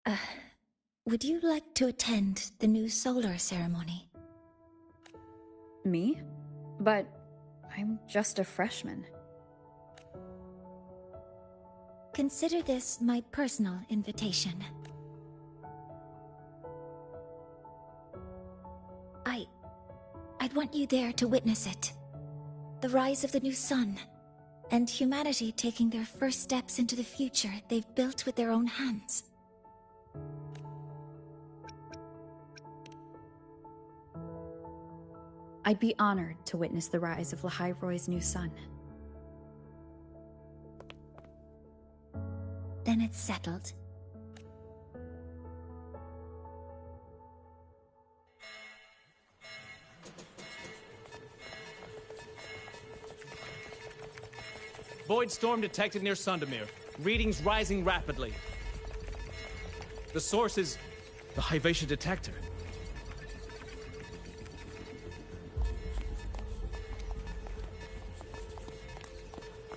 Uh, would you like to attend the new solar ceremony? Me? But I'm just a freshman. Consider this my personal invitation. I'd want you there to witness it. The rise of the new sun, and humanity taking their first steps into the future they've built with their own hands. I'd be honored to witness the rise of Lahai-Roy's new sun. Then it's settled. Void storm detected near Sundamir. Readings rising rapidly. The source is the Hyvatia detector.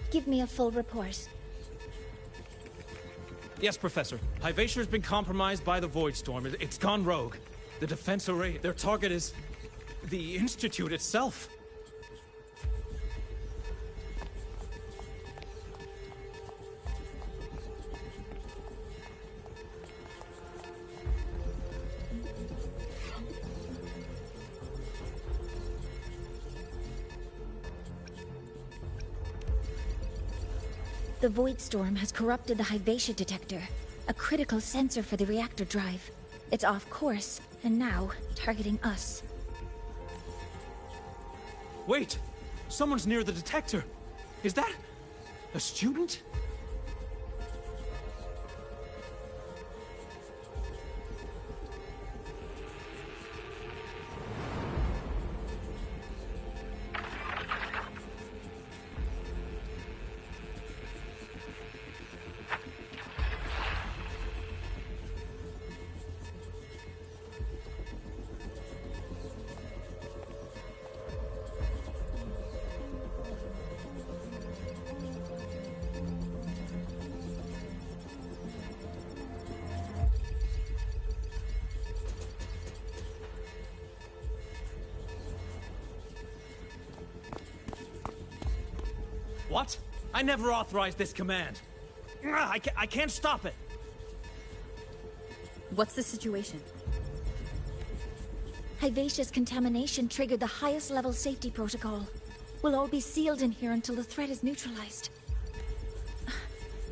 Give me a full report. Yes, Professor. Hyvatia has been compromised by the Void Storm. It's gone rogue. The defense array, their target is the Institute itself. The Void Storm has corrupted the Hyvatia detector, a critical sensor for the reactor drive. It's off course, and now targeting us. Wait! Someone's near the detector! Is that a student? What? I never authorized this command. I can't stop it. What's the situation? Hyvatia's contamination triggered the highest level safety protocol. We'll all be sealed in here until the threat is neutralized.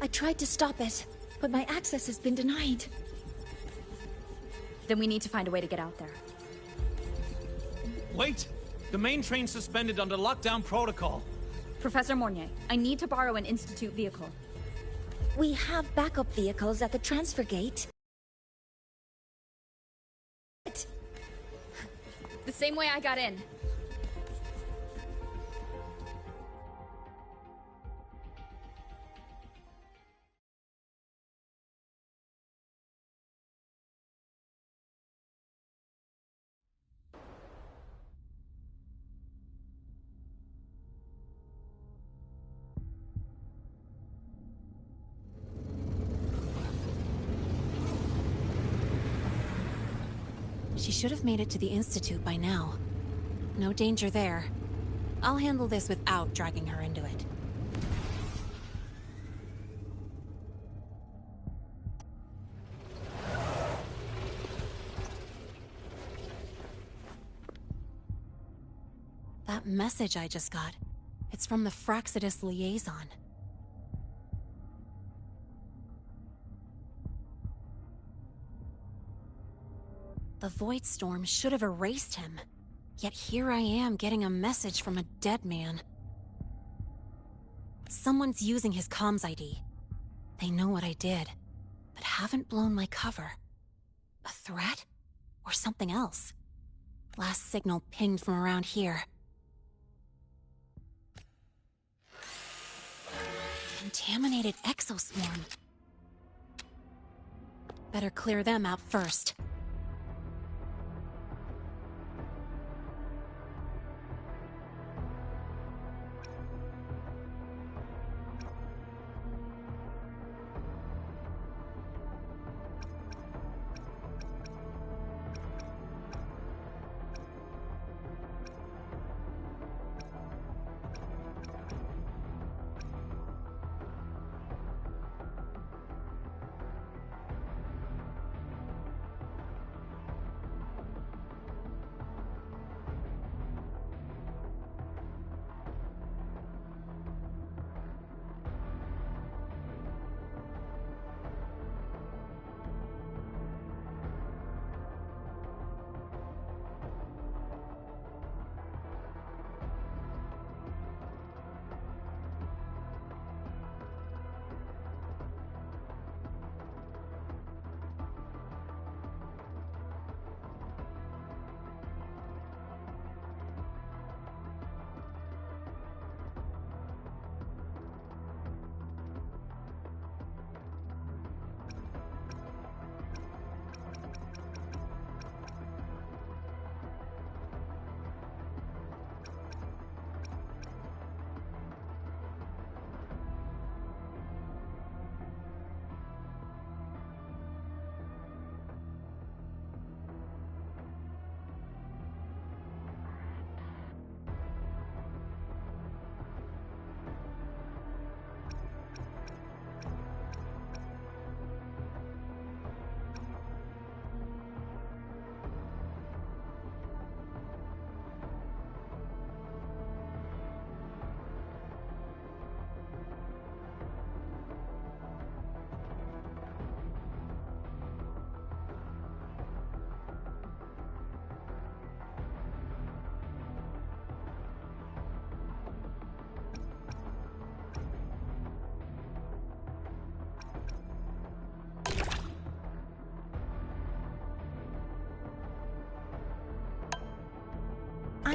I tried to stop it, but my access has been denied. Then we need to find a way to get out there. Wait! The main train's suspended under lockdown protocol. Professor Mornier, I need to borrow an Institute vehicle. We have backup vehicles at the transfer gate. The same way I got in. She should have made it to the Institute by now. No danger there. I'll handle this without dragging her into it. That message I just got, it's from the Fraxidus liaison. The Void Storm should have erased him. Yet here I am getting a message from a dead man. Someone's using his comms ID. They know what I did, but haven't blown my cover. A threat? Or something else? Last signal pinged from around here. Contaminated exoswarm. Better clear them out first.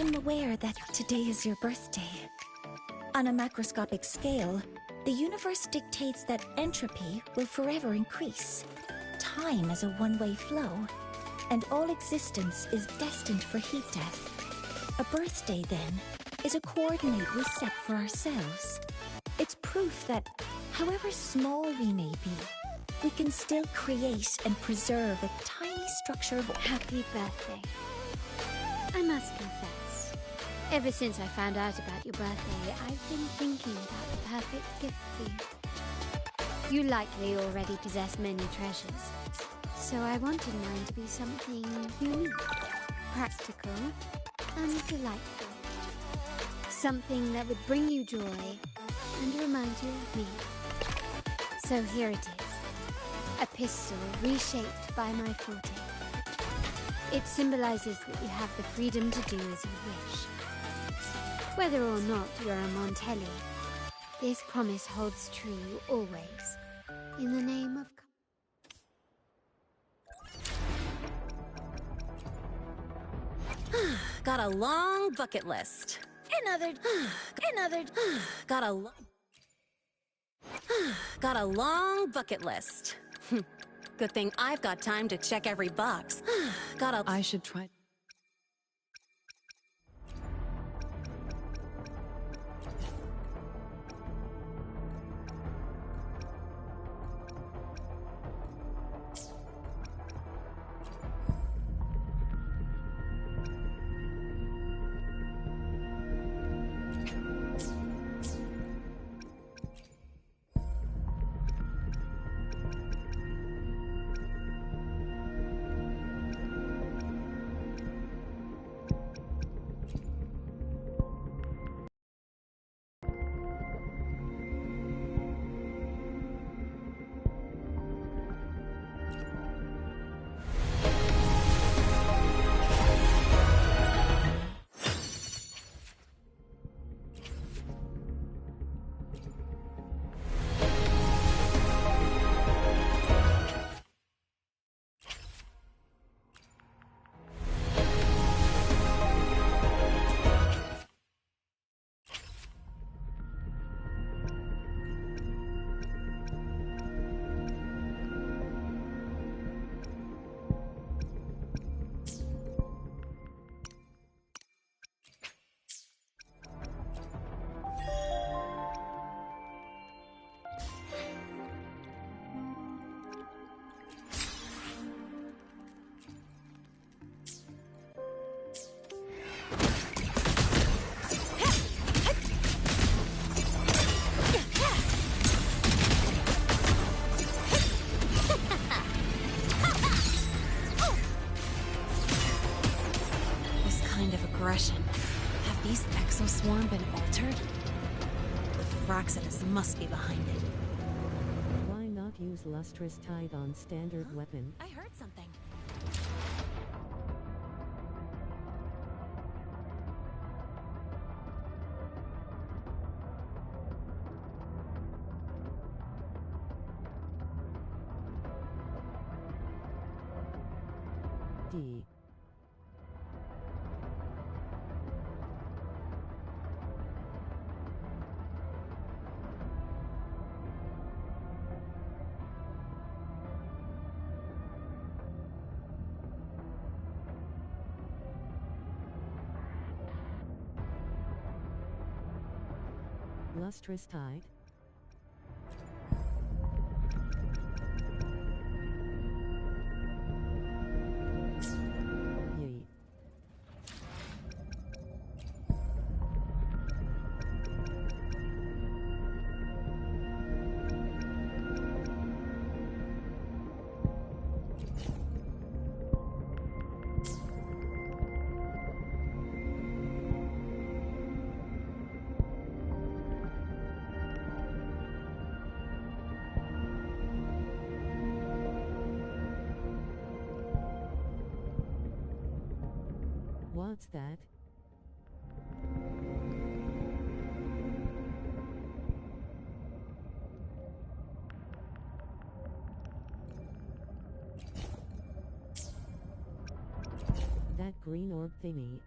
I'm aware that today is your birthday. On a macroscopic scale, the universe dictates that entropy will forever increase. Time is a one-way flow, and all existence is destined for heat death. A birthday, then, is a coordinate we set for ourselves. It's proof that, however small we may be, we can still create and preserve a tiny structure of... Happy birthday. I must confess, ever since I found out about your birthday, I've been thinking about the perfect gift for you. You likely already possess many treasures, so I wanted mine to be something unique, practical, and delightful. Something that would bring you joy and remind you of me. So here it is. A pistol reshaped by my forte. It symbolizes that you have the freedom to do as you wish. Whether or not you're a Montelli, this promise holds true always. In the name of... Got a long bucket list. Got a long bucket list. Good thing I've got time to check every box. I should try. Have these exoswarm been altered? The Fraxinus must be behind it. Why not use Lustrous Tide on standard weapon? I heard something. D. Lustrous Tide. Yeet. What's that? That green orb thingy.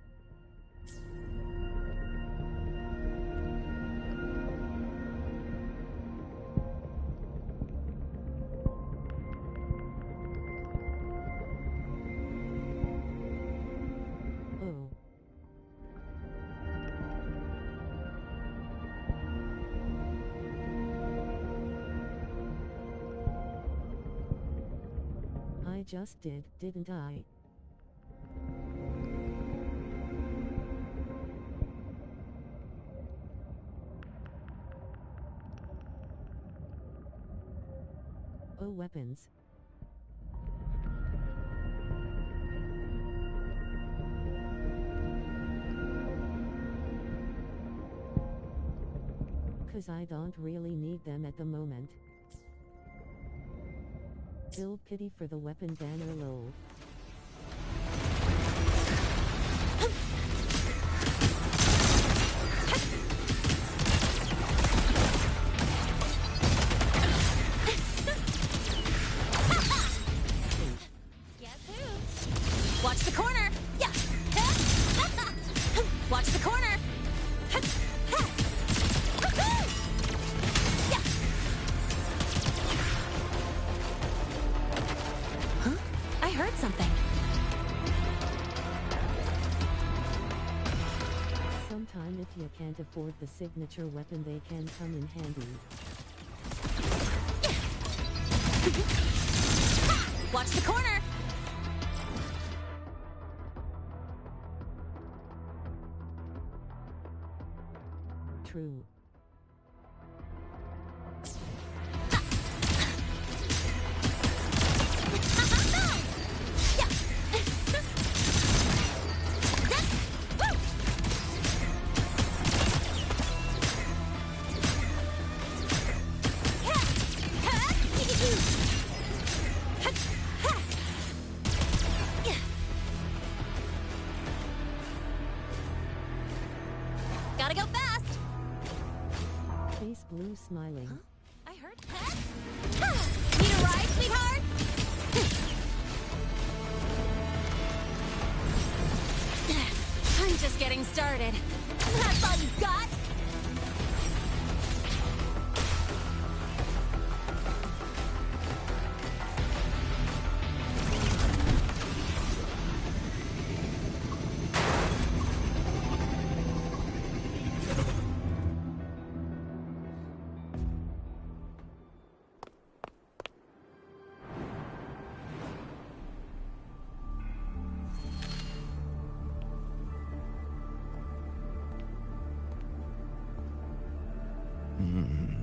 I just did, didn't I? Oh, weapons. Cause I don't really need them at the moment. Build pity for the weapon banner lol. Guess who? Watch the corner! Yeah! Watch the corner! Huh? I heard something. Sometime if you can't afford the signature weapon, they can come in handy. Watch the corner! True. Gotta go fast! Face blue smiling. Huh? I heard pet? Need a ride, sweetheart? I'm just getting started. That's all you got?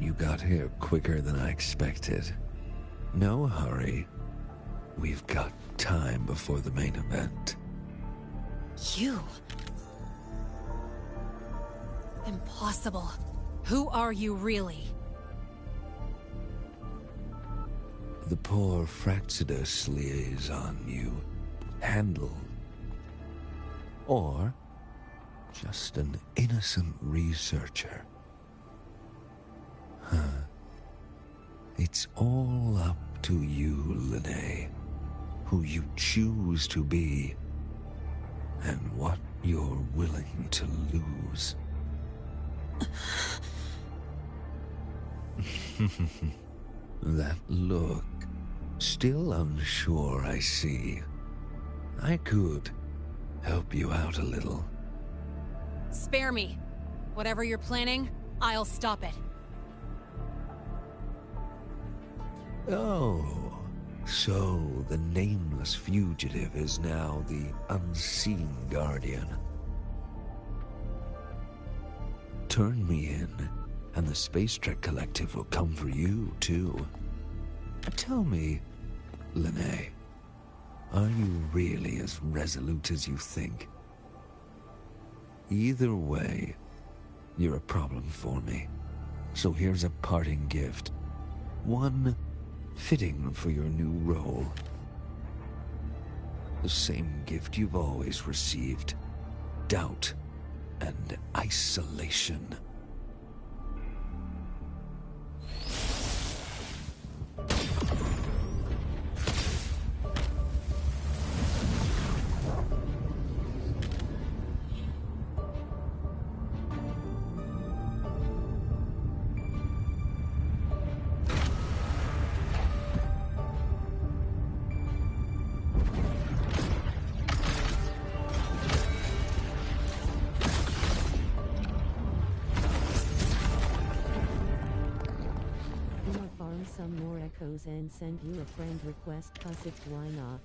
You got here quicker than I expected. No hurry. We've got time before the main event. You? Impossible. Who are you really? The poor Fraxidus liaison you handled. Or just an innocent researcher. It's all up to you, Lene, who you choose to be, and what you're willing to lose. That look, still unsure, I see. I could help you out a little. Spare me. Whatever you're planning, I'll stop it. Oh, so the nameless fugitive is now the unseen guardian. Turn me in, and the Space Trek Collective will come for you, too. Tell me, Lene, are you really as resolute as you think? Either way, you're a problem for me. So here's a parting gift. One fitting for your new role. The same gift you've always received. Doubt and isolation. pose and send you a friend request 'cause it's why not.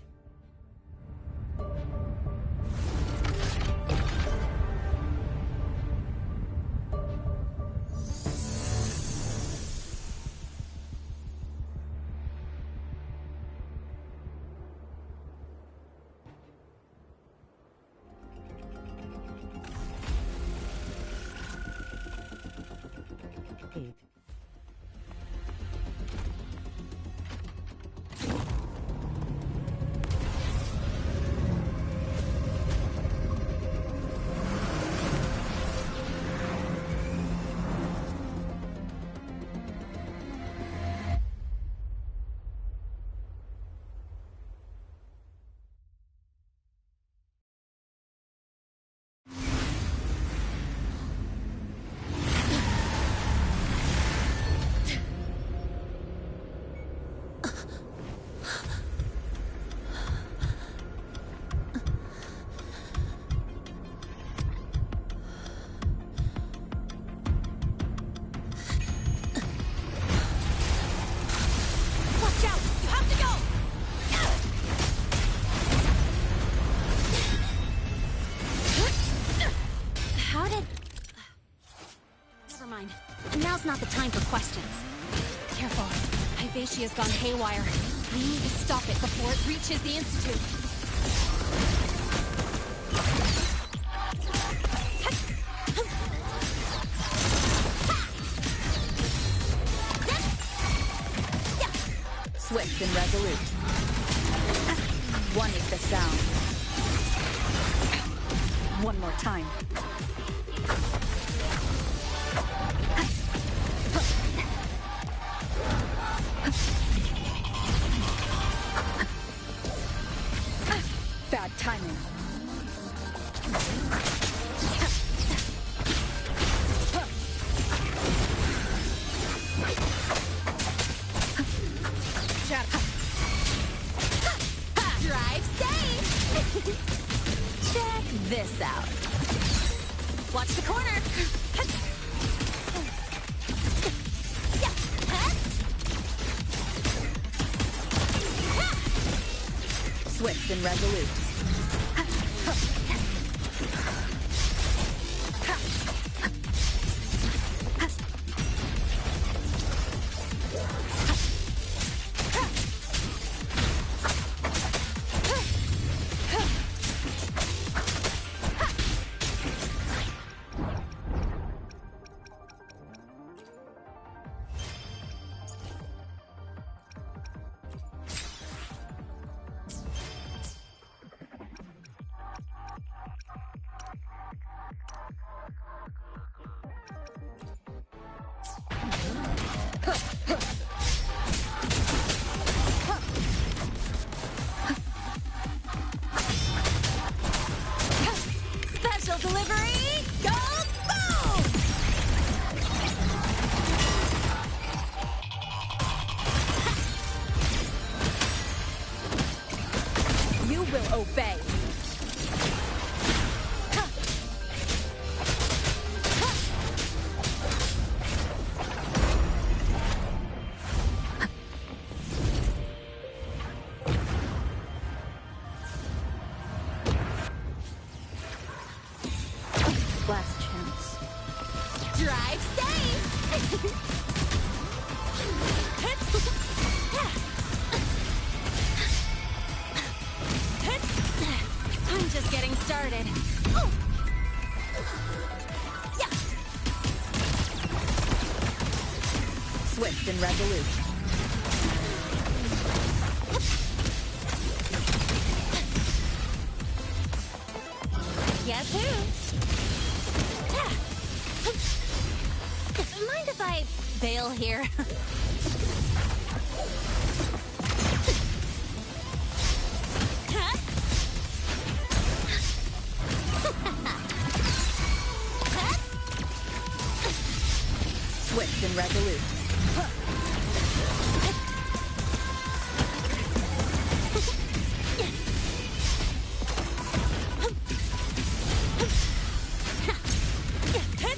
Now's not the time for questions. Careful. Hyvatia's gone haywire. We need to stop it before it reaches the Institute. Swift and resolute. One is the sound. One more time. Bad timing. Drive safe! Check this out. Watch the corner! Swift and resolute. Special delivery! Go boom! You will obey. Last chance. Drive safe! I'm just getting started. Oh. Yeah. Swift and resolute. Guess who? Mind if I bail here? Swift and resolute.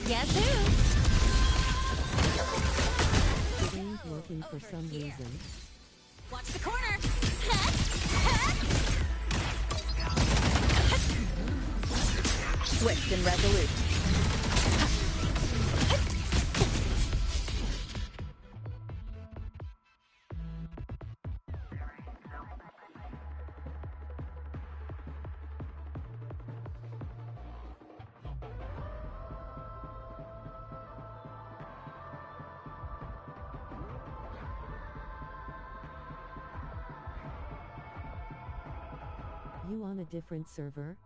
Guess who? It ain't working for some reason. Watch the corner! Swift and resolute. You on a different server?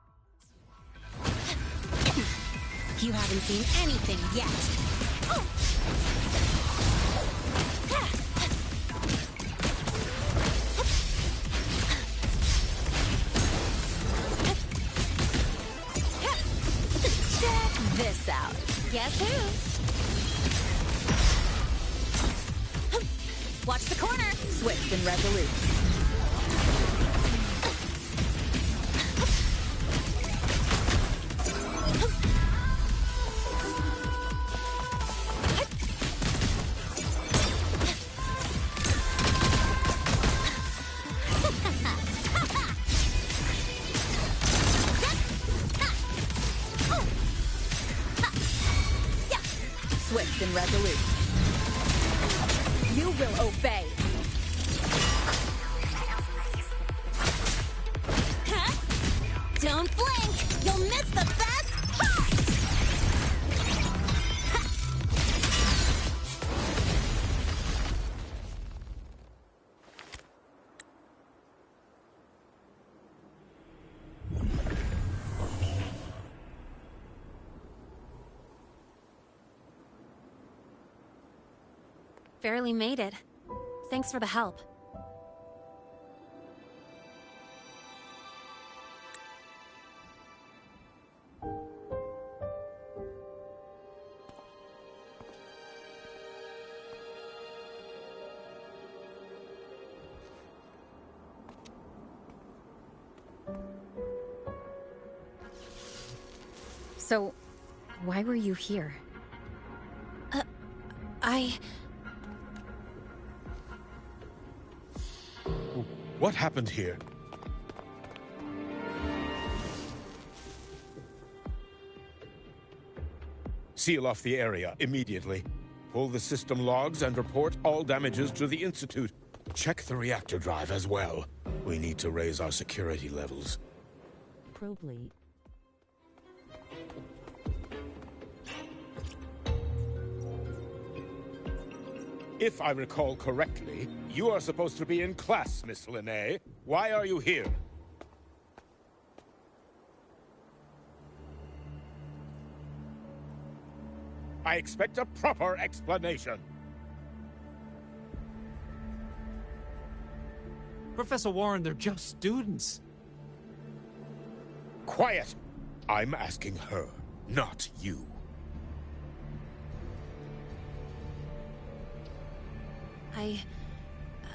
You haven't seen anything yet. Check this out. Guess who? Watch the corner. Swift and resolute. Swift and resolute. You will obey. Don't blink! You'll miss the best part! Barely made it. Thanks for the help. So, why were you here? What happened here? Seal off the area immediately. Pull the system logs and report all damages to the Institute. Check the reactor drive as well. We need to raise our security levels. Probably. If I recall correctly, you are supposed to be in class, Miss Linnae. Why are you here? I expect a proper explanation. Professor Warren, they're just students. Quiet! I'm asking her, not you.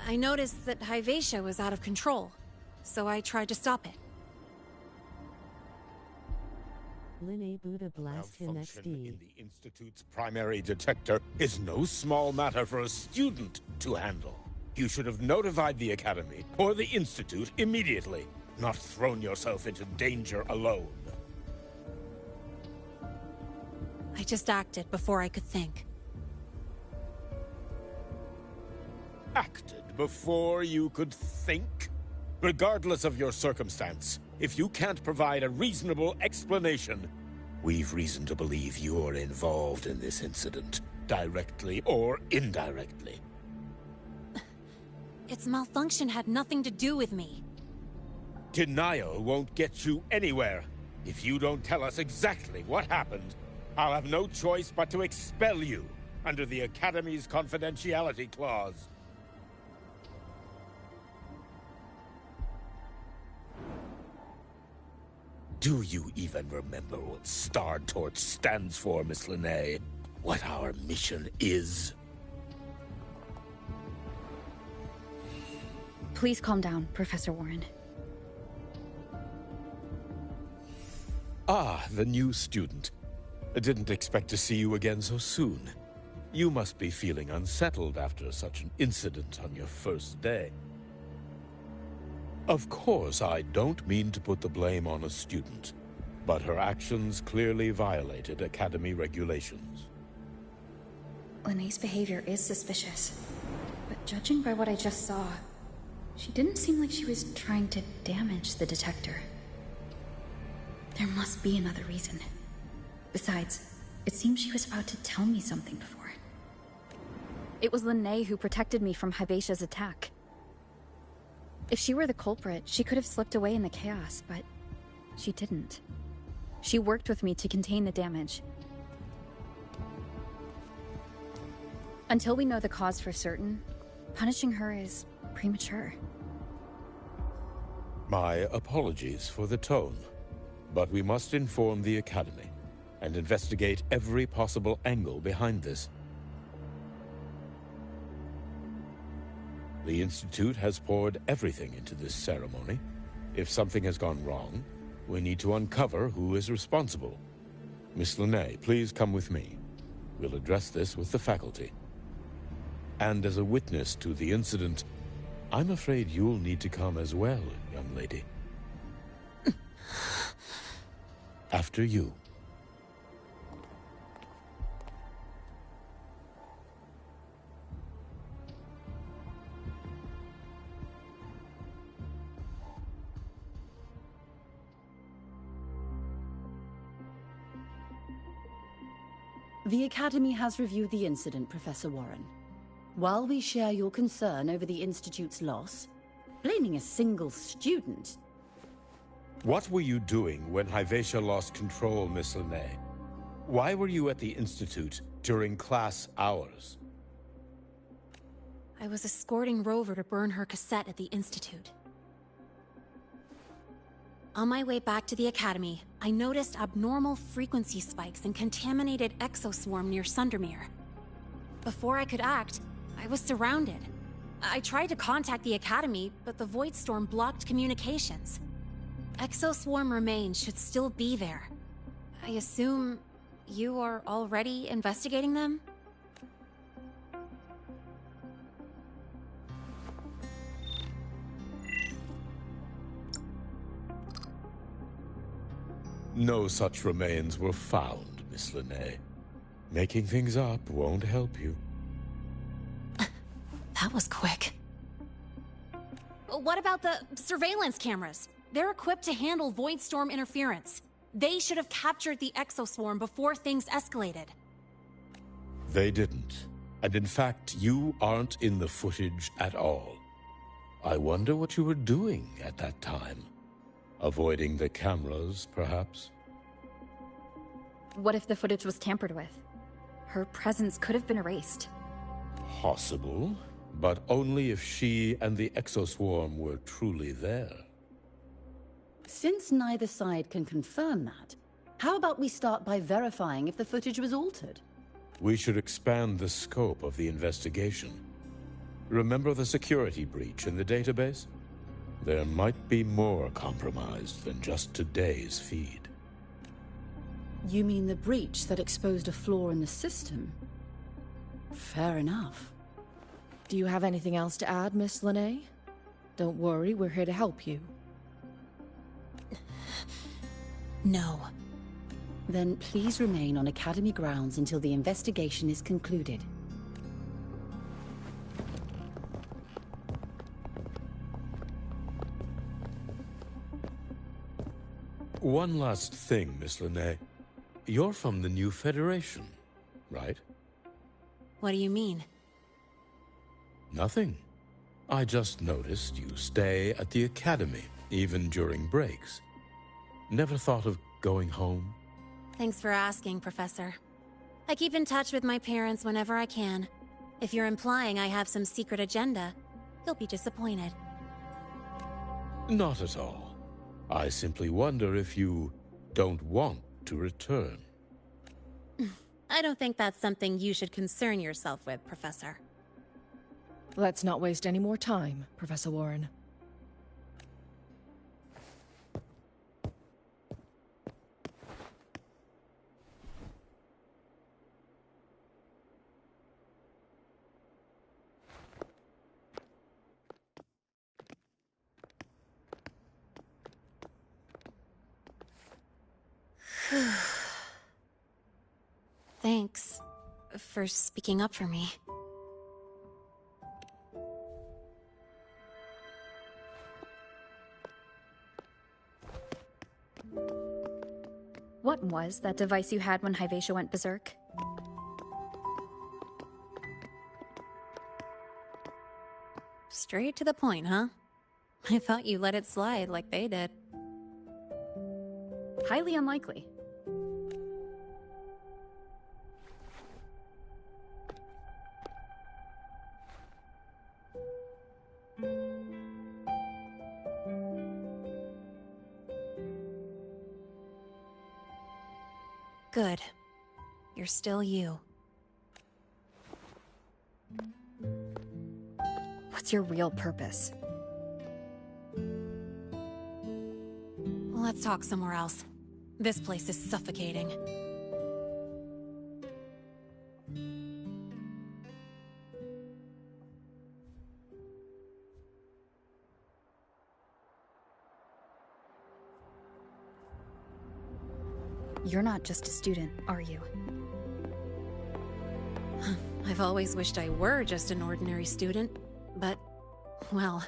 I noticed that Hyvatia was out of control, so I tried to stop it. Linnae Buddha blast him Malfunction XD. in the Institute's primary detector is no small matter for a student to handle. You should have notified the Academy or the Institute immediately, not thrown yourself into danger alone. I just acted before I could think. Acted before you could think? Regardless of your circumstance, if you can't provide a reasonable explanation, we've reason to believe you're involved in this incident, directly or indirectly. Its malfunction had nothing to do with me. Denial won't get you anywhere. If you don't tell us exactly what happened, I'll have no choice but to expel you under the Academy's confidentiality clause. Do you even remember what Star Torch stands for, Miss Linnae? What our mission is? Please calm down, Professor Warren. Ah, the new student. I didn't expect to see you again so soon. You must be feeling unsettled after such an incident on your first day. Of course, I don't mean to put the blame on a student, but her actions clearly violated Academy regulations. Linnea's behavior is suspicious, but judging by what I just saw, she didn't seem like she was trying to damage the detector. There must be another reason. Besides, it seems she was about to tell me something before. It was Linnea who protected me from Hybatia's attack. If she were the culprit, she could have slipped away in the chaos, but she didn't. She worked with me to contain the damage. Until we know the cause for certain, punishing her is premature. My apologies for the tone, but we must inform the Academy and investigate every possible angle behind this. The Institute has poured everything into this ceremony. If something has gone wrong, we need to uncover who is responsible. Miss Linnea, please come with me. We'll address this with the faculty. And as a witness to the incident, I'm afraid you'll need to come as well, young lady. After you. The Academy has reviewed the incident, Professor Warren. While we share your concern over the Institute's loss, blaming a single student... What were you doing when Hyvatia lost control, Miss Linnea? Why were you at the Institute during class hours? I was escorting Rover to burn her cassette at the Institute. On my way back to the Academy, I noticed abnormal frequency spikes and contaminated exoswarm near Sundermere. Before I could act, I was surrounded. I tried to contact the Academy, but the Void Storm blocked communications. Exoswarm remains should still be there. I assume you are already investigating them? No such remains were found, Miss Linnea. Making things up won't help you. That was quick. What about the surveillance cameras? They're equipped to handle Void Storm interference. They should have captured the exoswarm before things escalated. They didn't. And in fact, you aren't in the footage at all. I wonder what you were doing at that time. Avoiding the cameras, perhaps? What if the footage was tampered with? Her presence could have been erased. Possible, but only if she and the exoswarm were truly there. Since neither side can confirm that, how about we start by verifying if the footage was altered? We should expand the scope of the investigation. Remember the security breach in the database? There might be more compromised than just today's feed. You mean the breach that exposed a flaw in the system? Fair enough. Do you have anything else to add, Miss Linnea? Don't worry, we're here to help you. No. Then please remain on Academy grounds until the investigation is concluded. One last thing, Miss Linnea. You're from the new Federation, right? What do you mean? Nothing. I just noticed you stay at the Academy, even during breaks. Never thought of going home? Thanks for asking, Professor. I keep in touch with my parents whenever I can. If you're implying I have some secret agenda, you'll be disappointed. Not at all. I simply wonder if you don't want to return. I don't think that's something you should concern yourself with, Professor. Let's not waste any more time, Professor Warren. Thanks for speaking up for me. What was that device you had when Hyvatia went berserk? Straight to the point, huh? I thought you let it slide like they did. Highly unlikely. Good. You're still you. What's your real purpose? Let's talk somewhere else. This place is suffocating. You're not just a student, are you? I've always wished I were just an ordinary student, but, well...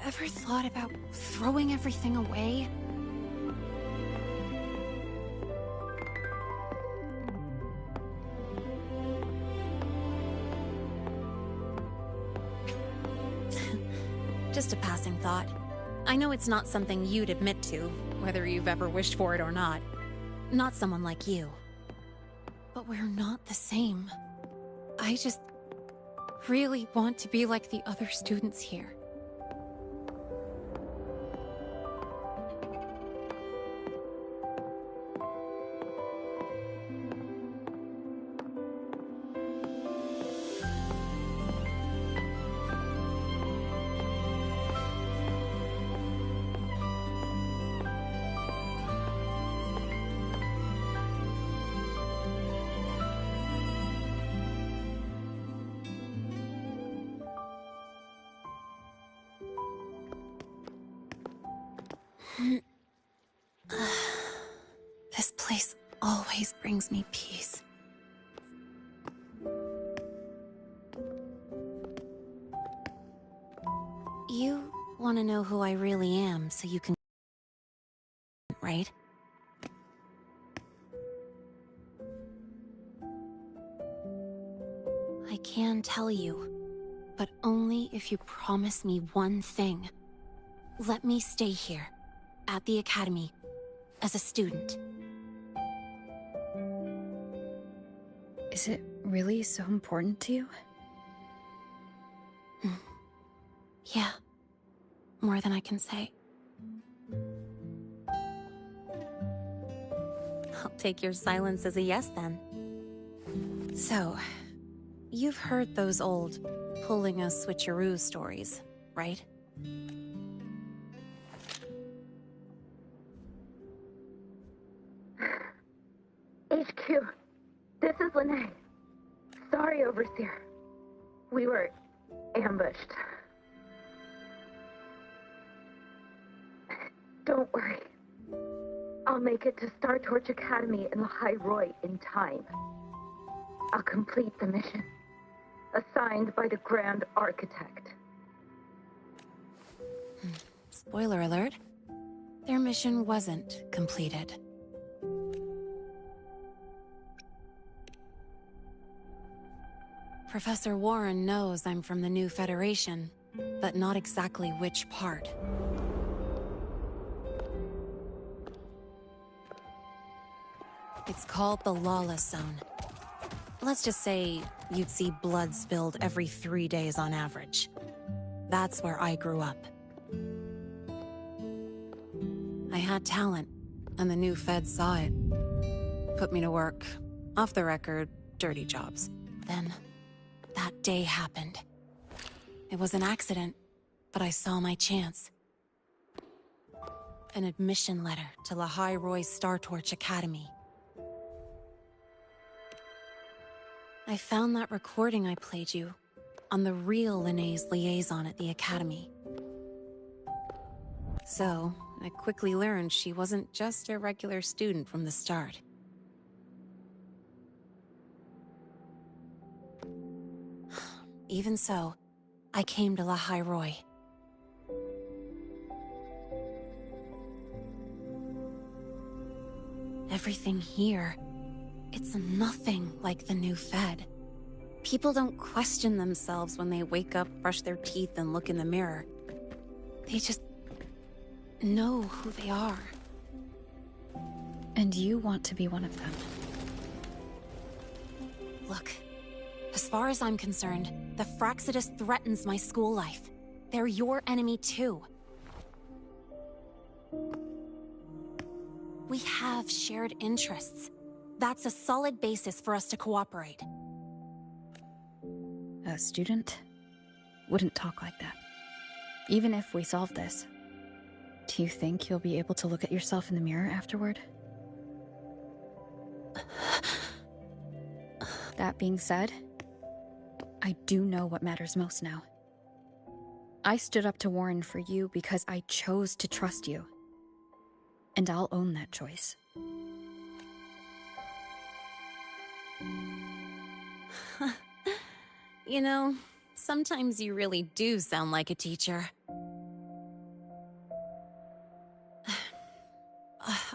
Ever thought about throwing everything away? Just a passing thought. I know it's not something you'd admit to, whether you've ever wished for it or not. Not someone like you. But we're not the same. I just really want to be like the other students here. This place always brings me peace. You want to know who I really am, so you can... right? I can tell you, but only if you promise me one thing. Let me stay here, at the Academy, as a student. Is it really so important to you? Yeah. More than I can say. I'll take your silence as a yes, then. So, you've heard those old pulling a switcheroo stories, right? HQ, this is Lene. Sorry, Overseer. We were ambushed. Don't worry. I'll make it to Star Torch Academy in the High Roy in time. I'll complete the mission, assigned by the Grand Architect. Spoiler alert. Their mission wasn't completed. Professor Warren knows I'm from the new Federation, but not exactly which part. It's called the Lawless Zone. Let's just say you'd see blood spilled every 3 days on average. That's where I grew up. I had talent, and the new feds saw it. Put me to work, off the record, dirty jobs. Then, that day happened. It was an accident, but I saw my chance. An admission letter to La High Roy Star Torch Academy. I found that recording I played you on the real Linnéa's liaison at the Academy. So, I quickly learned she wasn't just a regular student from the start. Even so, I came to La High-Roy. Everything here, it's nothing like the new Fed. People don't question themselves when they wake up, brush their teeth, and look in the mirror. They just know who they are. And you want to be one of them. Look, as far as I'm concerned, the Fraxidus threatens my school life. They're your enemy too. We have shared interests. That's a solid basis for us to cooperate. A student wouldn't talk like that. Even if we solve this, do you think you'll be able to look at yourself in the mirror afterward? That being said, I do know what matters most now. I stood up to Warren for you because I chose to trust you. And I'll own that choice. You know, sometimes you really do sound like a teacher.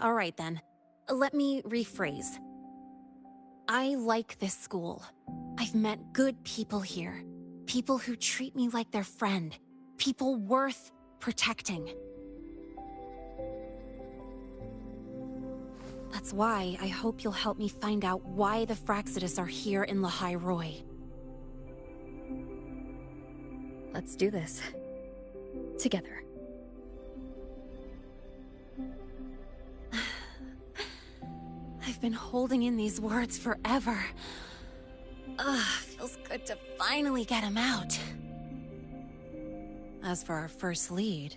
All right then, let me rephrase. I like this school. I've met good people here. People who treat me like their friend. People worth protecting. That's why I hope you'll help me find out why the Fraxidus are here in La High-Roy. Let's do this. Together. I've been holding in these words forever. Feels good to finally get them out. As for our first lead...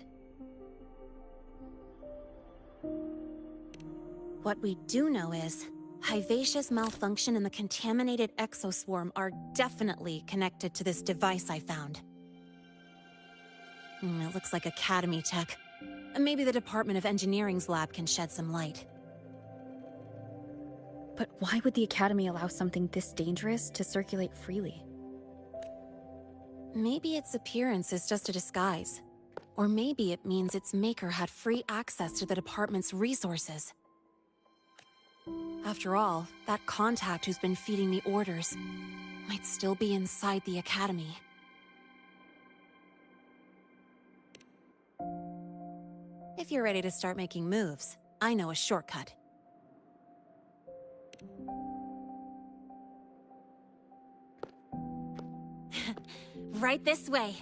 What we do know is, Hyvatia's malfunction and the contaminated exoswarm are definitely connected to this device I found. It looks like Academy tech. Maybe the Department of Engineering's lab can shed some light. But why would the Academy allow something this dangerous to circulate freely? Maybe its appearance is just a disguise. Or maybe it means its maker had free access to the department's resources. After all, that contact who's been feeding me orders might still be inside the Academy. If you're ready to start making moves, I know a shortcut. Right this way.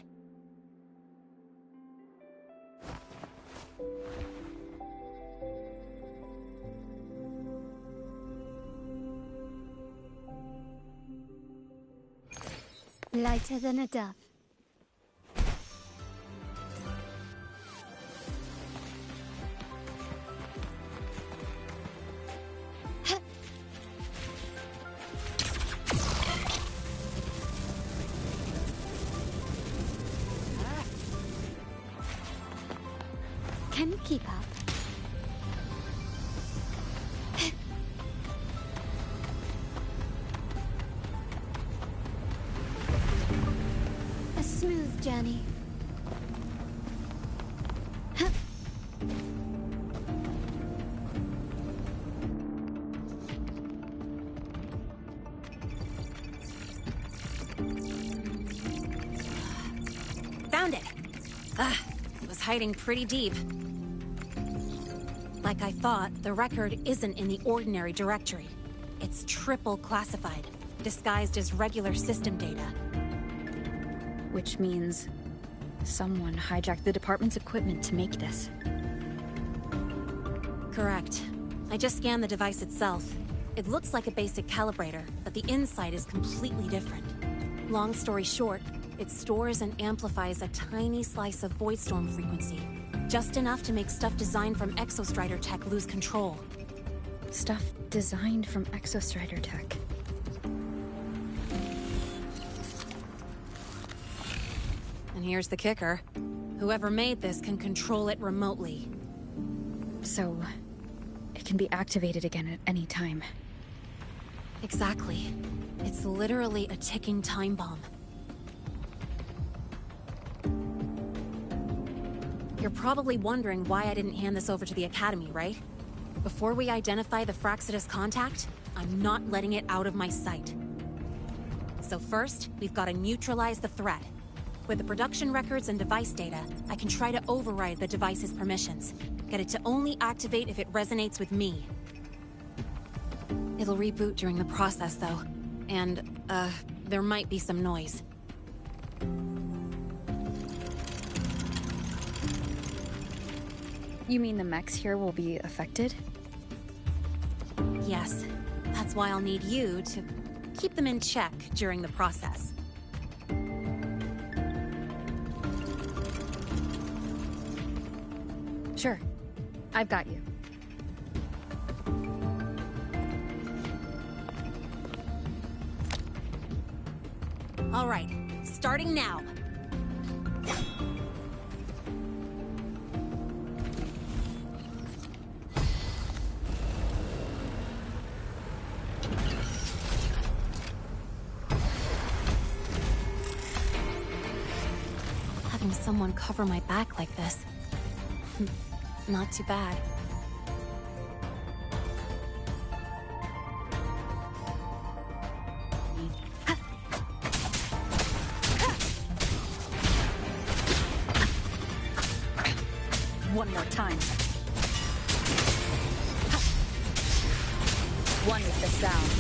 Lighter than a dove. Can you keep up? A smooth journey. Found it! It was hiding pretty deep. Like I thought, the record isn't in the ordinary directory. It's triple classified, disguised as regular system data. Which means someone hijacked the department's equipment to make this. Correct. I just scanned the device itself. It looks like a basic calibrator, but the inside is completely different. Long story short, it stores and amplifies a tiny slice of Voidstorm frequency. Just enough to make stuff designed from Exostrider tech lose control. Stuff designed from Exostrider tech. And here's the kicker. Whoever made this can control it remotely. So, it can be activated again at any time. Exactly. It's literally a ticking time bomb. You're probably wondering why I didn't hand this over to the Academy, right? Before we identify the Fraxidus contact, I'm not letting it out of my sight. So first, we've got to neutralize the threat. With the production records and device data, I can try to override the device's permissions. Get it to only activate if it resonates with me. It'll reboot during the process, though. And, there might be some noise. You mean the mechs here will be affected? Yes. That's why I'll need you to keep them in check during the process. Sure. I've got you. All right, starting now. Having someone cover my back like this. Not too bad. One more time. One with the sound.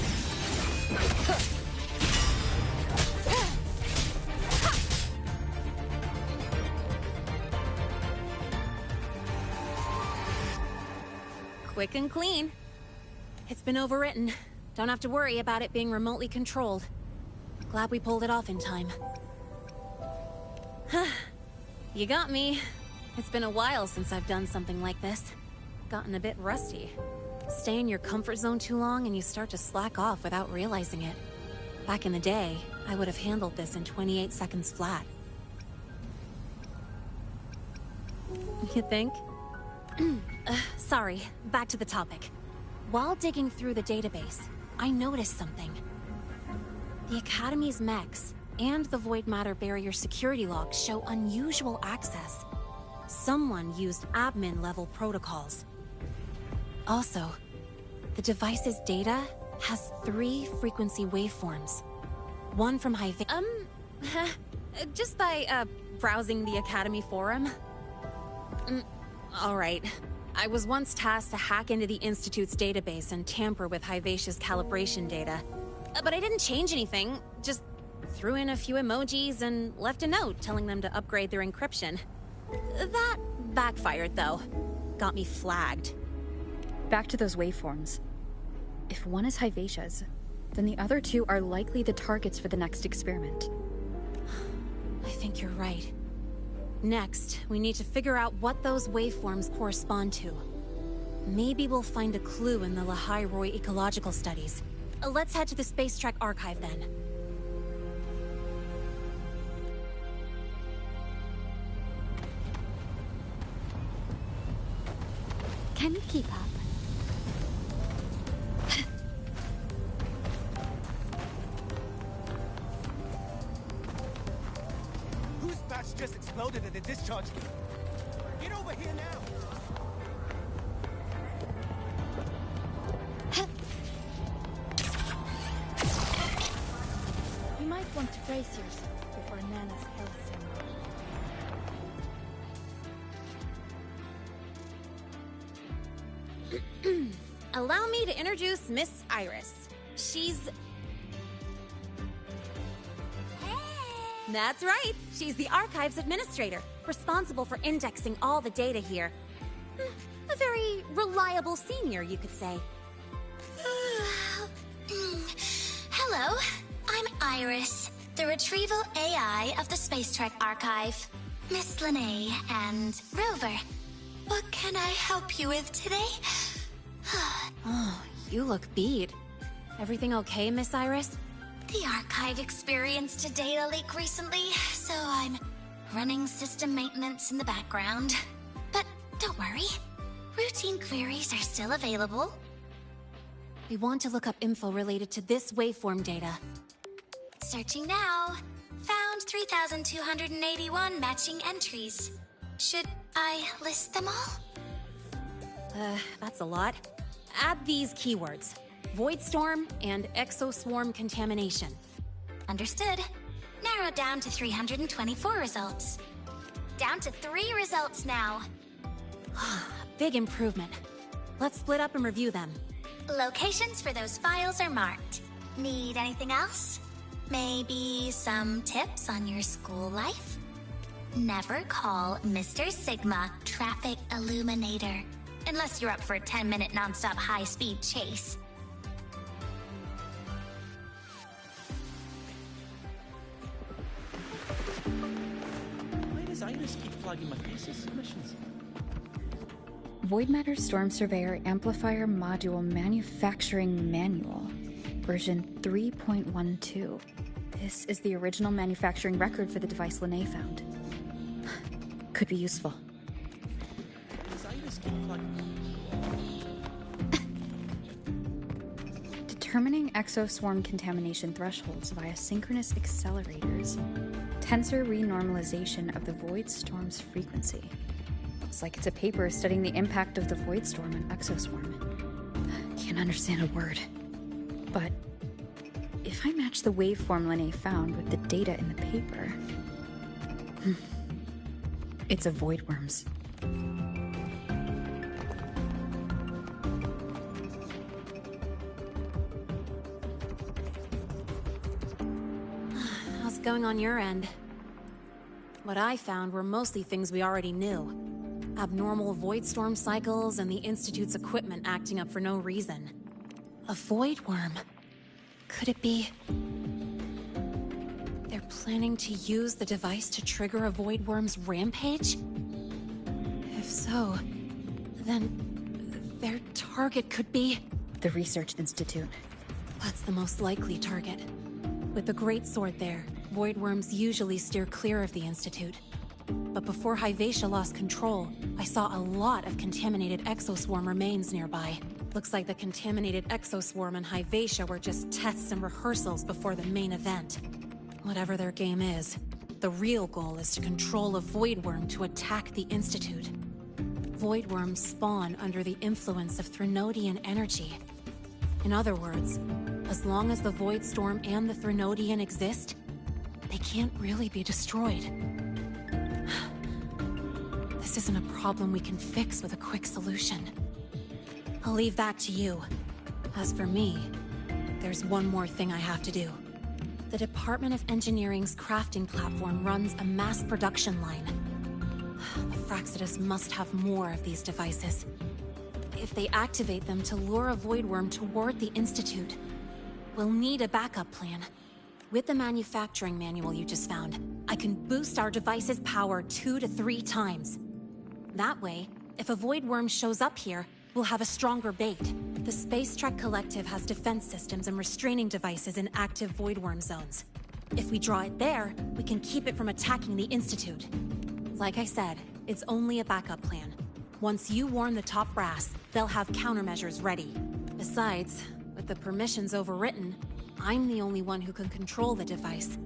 Quick and clean. It's been overwritten. Don't have to worry about it being remotely controlled. Glad we pulled it off in time. You got me. It's been a while since I've done something like this. Gotten a bit rusty. Stay in your comfort zone too long and you start to slack off without realizing it. Back in the day, I would have handled this in 28 seconds flat. You think? Sorry, back to the topic. While digging through the database, I noticed something. The Academy's mechs and the Void Matter Barrier security logs show unusual access. Someone used admin-level protocols. Also, the device's data has 3 frequency waveforms. One from just by, browsing the Academy forum. Alright. I was once tasked to hack into the Institute's database and tamper with Hivacia's calibration data. But I didn't change anything, just threw in a few emojis and left a note telling them to upgrade their encryption. That backfired, though. Got me flagged. Back to those waveforms. If one is Hivacia's, then the other 2 are likely the targets for the next experiment. I think you're right. Next, we need to figure out what those waveforms correspond to. Maybe we'll find a clue in the Lehigh Roy ecological studies. Let's head to the Space Trek archive then. Can you keep up? Whose batch just exploded at the discharge gate? Get over here now! You might want to brace yourself before Nana's health symbol. Allow me to introduce Miss Iris. She's... That's right. She's the Archives Administrator, responsible for indexing all the data here. A very reliable senior, you could say. Hello, I'm Iris, the Retrieval AI of the Space Trek Archive. Miss Lene and Rover. What can I help you with today? Oh, you look beat. Everything okay, Miss Iris? The Archive experienced a data leak recently, so I'm running system maintenance in the background. But don't worry, routine queries are still available. We want to look up info related to this waveform data. Searching now. Found 3,281 matching entries. Should I list them all? That's a lot. Add these keywords: Voidstorm and Exoswarm contamination. Understood. Narrowed down to 324 results. Down to 3 results now. Big improvement. Let's split up and review them. Locations for those files are marked. Need anything else? Maybe some tips on your school life? Never call Mr. Sigma Traffic Illuminator. Unless you're up for a 10-minute non-stop high-speed chase. Why does Iris keep flagging my thesis submissions? Void Matter Storm Surveyor Amplifier Module Manufacturing Manual, version 3.12. This is the original manufacturing record for the device Lene found. Could be useful. Does Iris keep flagging? Determining exoswarm contamination thresholds via synchronous accelerators. Tensor renormalization of the void storm's frequency. Looks like it's a paper studying the impact of the void storm on exoswarm. Can't understand a word. But if I match the waveform Lene found with the data in the paper... it's a void worms. How's it going on your end? What I found were mostly things we already knew. Abnormal void storm cycles and the Institute's equipment acting up for no reason. A void worm? Could it be... they're planning to use the device to trigger a void worm's rampage? If so, then their target could be... the Research Institute. That's the most likely target. With the Great Sword there, void worms usually steer clear of the Institute. But before Hyvatia lost control, I saw a lot of contaminated exoswarm remains nearby. Looks like the contaminated exoswarm and Hyvatia were just tests and rehearsals before the main event. Whatever their game is, the real goal is to control a void worm to attack the Institute. Void worms spawn under the influence of Threnodian energy. In other words, as long as the void storm and the Threnodian exist, they can't really be destroyed. This isn't a problem we can fix with a quick solution. I'll leave that to you. As for me, there's one more thing I have to do. The Department of Engineering's crafting platform runs a mass production line. The Fraxidus must have more of these devices. If they activate them to lure a void worm toward the Institute, we'll need a backup plan. With the manufacturing manual you just found, I can boost our device's power 2 to 3 times. That way, if a void worm shows up here, we'll have a stronger bait. The Space Trek Collective has defense systems and restraining devices in active void worm zones. If we draw it there, we can keep it from attacking the Institute. Like I said, it's only a backup plan. Once you warn the top brass, they'll have countermeasures ready. Besides, with the permissions overwritten, I'm the only one who can control the device.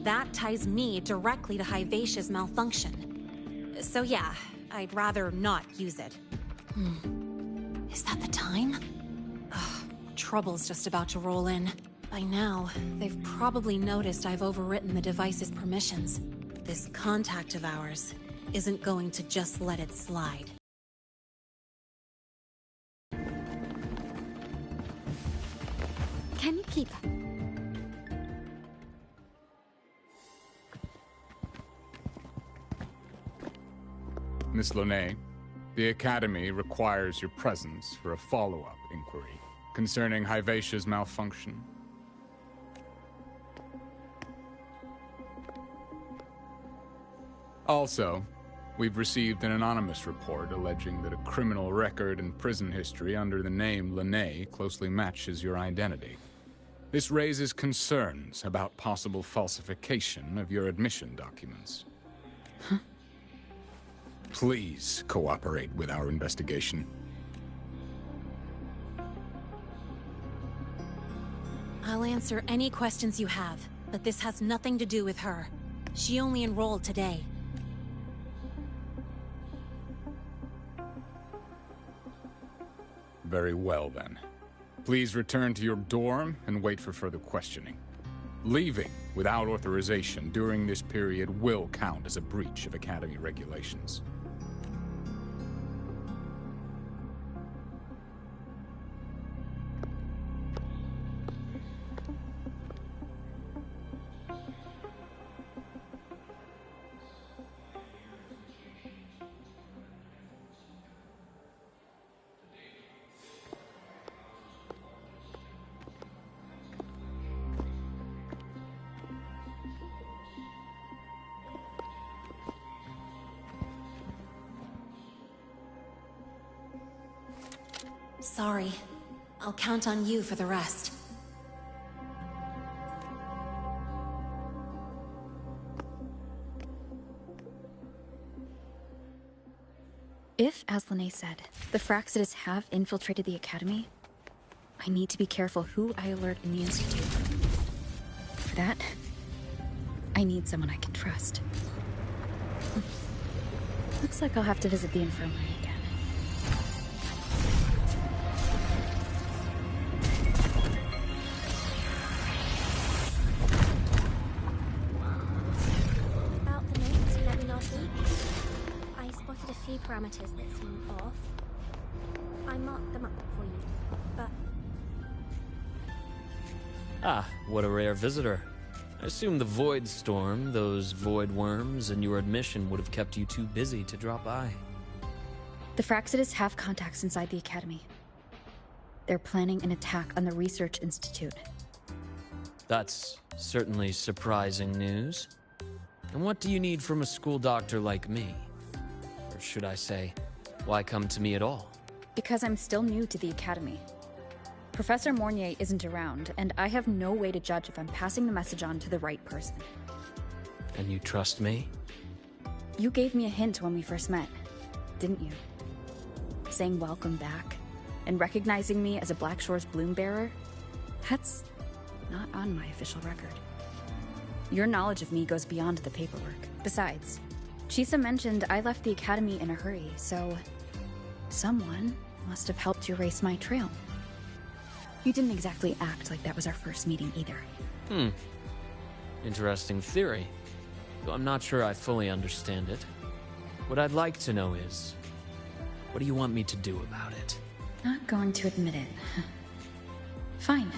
That ties me directly to Hyvatia's malfunction. So yeah, I'd rather not use it. Is that the time? Ugh, trouble's just about to roll in. By now, they've probably noticed I've overwritten the device's permissions. This contact of ours isn't going to just let it slide. Can you keep up? Miss Lene, the Academy requires your presence for a follow-up inquiry concerning Hyvatia's malfunction. Also, we've received an anonymous report alleging that a criminal record and prison history under the name Lene closely matches your identity. This raises concerns about possible falsification of your admission documents. Please cooperate with our investigation. I'll answer any questions you have, but this has nothing to do with her. She only enrolled today. Very well, then. Please return to your dorm and wait for further questioning. Leaving without authorization during this period will count as a breach of Academy regulations. Sorry. I'll count on you for the rest. If, as Lene said, the Fraxitus have infiltrated the Academy, I need to be careful who I alert in the Institute. For that, I need someone I can trust. Looks like I'll have to visit the infirmary again. About the notes you let me last week, I spotted a few parameters that seem off. I marked them up for you, but... Ah, what a rare visitor. I assume the Void Storm, those void worms, and your admission would have kept you too busy to drop by. The Fraxitus have contacts inside the Academy. They're planning an attack on the Research Institute. That's certainly surprising news. And what do you need from a school doctor like me? Or should I say, why come to me at all? Because I'm still new to the Academy. Professor Mornier isn't around, and I have no way to judge if I'm passing the message on to the right person. And you trust me? You gave me a hint when we first met, didn't you? Saying welcome back, and recognizing me as a Black Shore's bloom bearer? That's not on my official record. Your knowledge of me goes beyond the paperwork. Besides, Chisa mentioned I left the Academy in a hurry, so... someone must have helped you erase my trail. You didn't exactly act like that was our first meeting either. Interesting theory. Though I'm not sure I fully understand it. What I'd like to know is, what do you want me to do about it? Not going to admit it. Fine.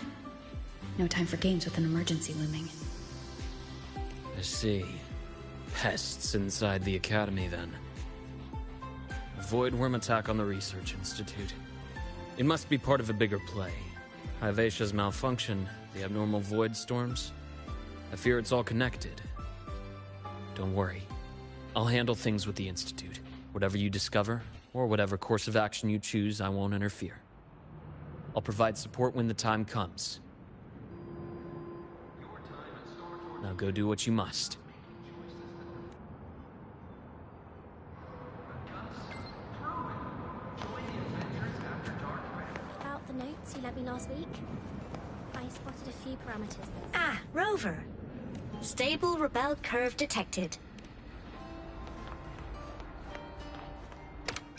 No time for games with an emergency looming. I see. Pests inside the Academy, then. A void worm attack on the Research Institute. It must be part of a bigger play. Hyvatia's malfunction, the abnormal void storms. I fear it's all connected. Don't worry. I'll handle things with the Institute. Whatever you discover, or whatever course of action you choose, I won't interfere. I'll provide support when the time comes. Now go do what you must. About the notes you lent me last week, I spotted a few parameters that... Ah, Rover. Stable rebel curve detected.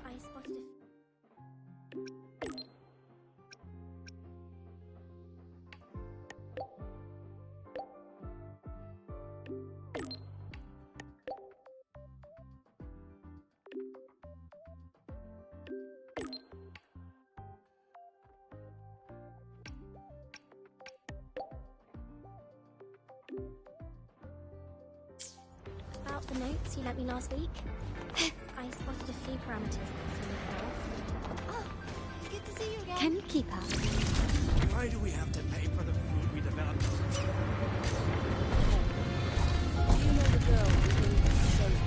I spotted About the notes you lent me last week, I spotted a few parameters that seemed off. Oh, good to see you again. Can you keep up? Why do we have to pay for the food we develop? You know the girl who shows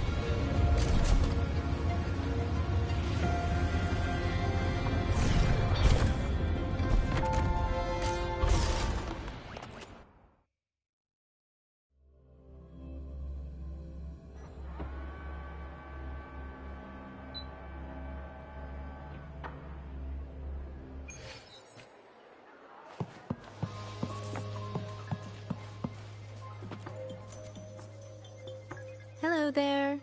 there.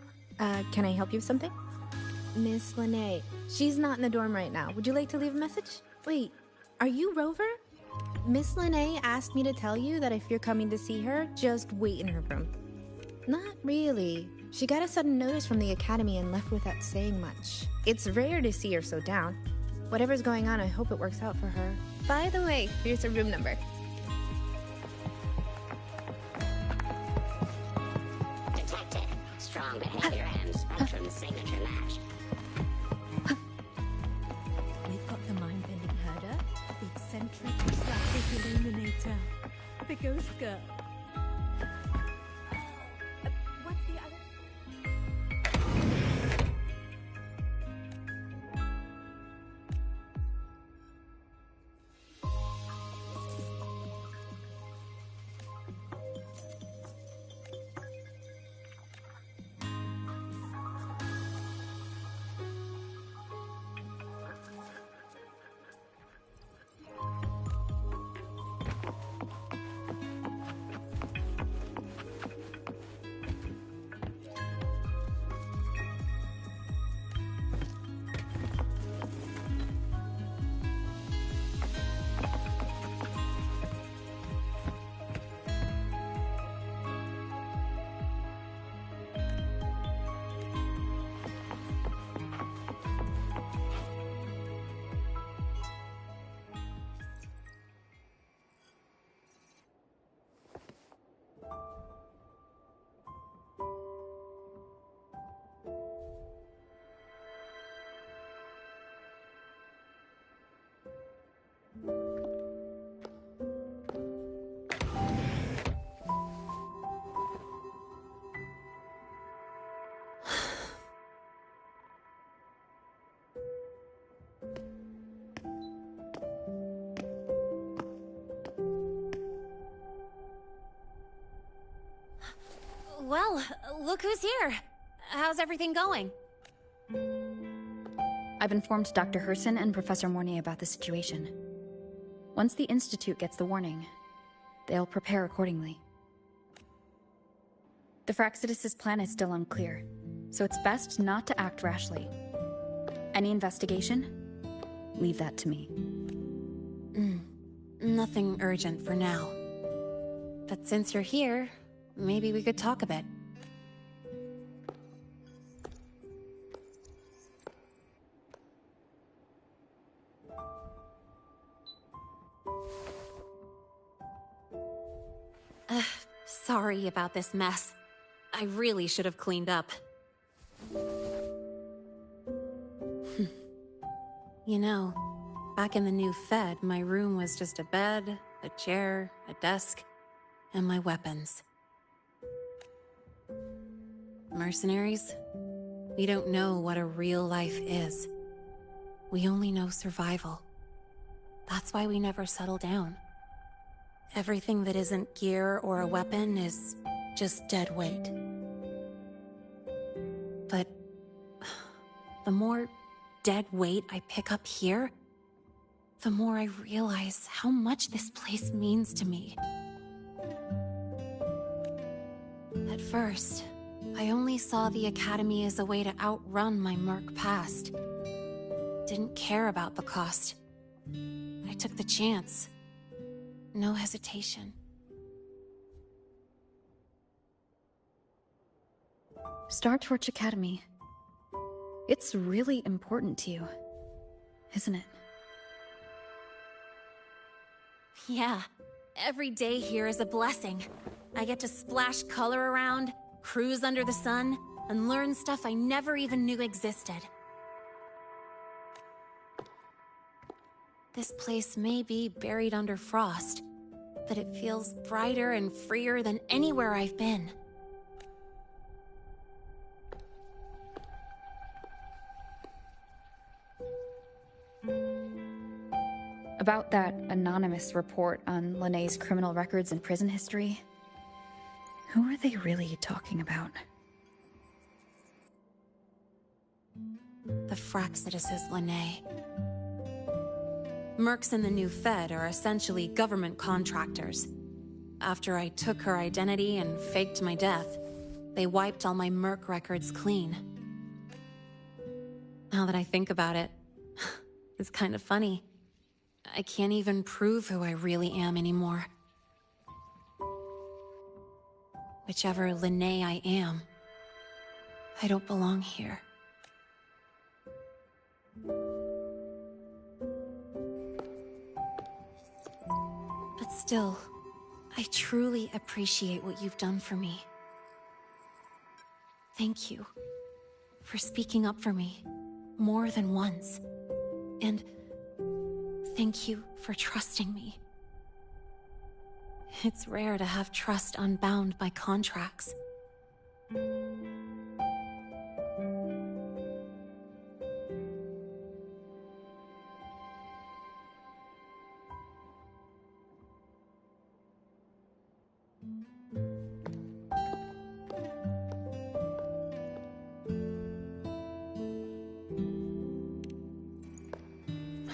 Can I help you with something? Miss Lene. She's not in the dorm right now. Would you like to leave a message? Wait, are you Rover? Miss Lene asked me to tell you that if you're coming to see her, just wait in her room. Not really. She got a sudden notice from the academy and left without saying much. It's rare to see her so down. Whatever's going on, I hope it works out for her. By the way, here's her room number. Detected. Strong behavior and spectrum signature match. We've got the mind-bending herder, the eccentric psychic illuminator, the ghost girl. What's the other? Well, look who's here. How's everything going? I've informed Dr. Herson and Professor Mornay about the situation. Once the Institute gets the warning, they'll prepare accordingly. The Fraxidus' plan is still unclear, so it's best not to act rashly. Any investigation? Leave that to me. Nothing urgent for now. But since you're here, maybe we could talk a bit. Sorry about this mess. I really should have cleaned up. You know, back in the new Fed, my room was just a bed, a chair, a desk, and my weapons. Mercenaries? We don't know what a real life is. We only know survival. That's why we never settle down. Everything that isn't gear or a weapon is just dead weight. But the more dead weight I pick up here, the more I realize how much this place means to me. At first, I only saw the Academy as a way to outrun my merc past. Didn't care about the cost. I took the chance. No hesitation. Star Torch Academy. It's really important to you, isn't it? Yeah, every day here is a blessing. I get to splash color around, cruise under the sun, and learn stuff I never even knew existed. This place may be buried under frost, but it feels brighter and freer than anywhere I've been. About that anonymous report on Lene's criminal records and prison history, who are they really talking about? The Fraxidus' Lene. Mercs in the new Fed are essentially government contractors. After I took her identity and faked my death, They wiped all my Merc records clean. Now that I think about it, it's kind of funny. I can't even prove who I really am anymore. Whichever Linnae I am, I don't belong here. But still, I truly appreciate what you've done for me. Thank you for speaking up for me more than once. And thank you for trusting me. It's rare to have trust unbound by contracts.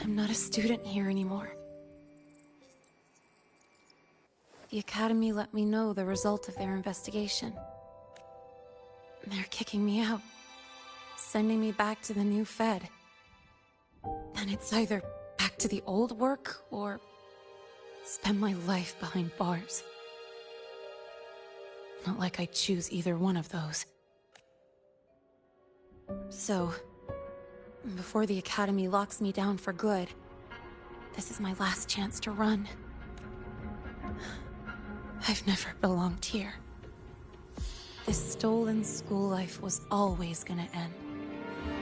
I'm not a student here anymore. The Academy let me know the result of their investigation. They're kicking me out, sending me back to the new Fed. And it's either back to the old work, or spend my life behind bars. Not like I choose either one of those. So, before the Academy locks me down for good, this is my last chance to run. I've never belonged here. This stolen school life was always gonna end,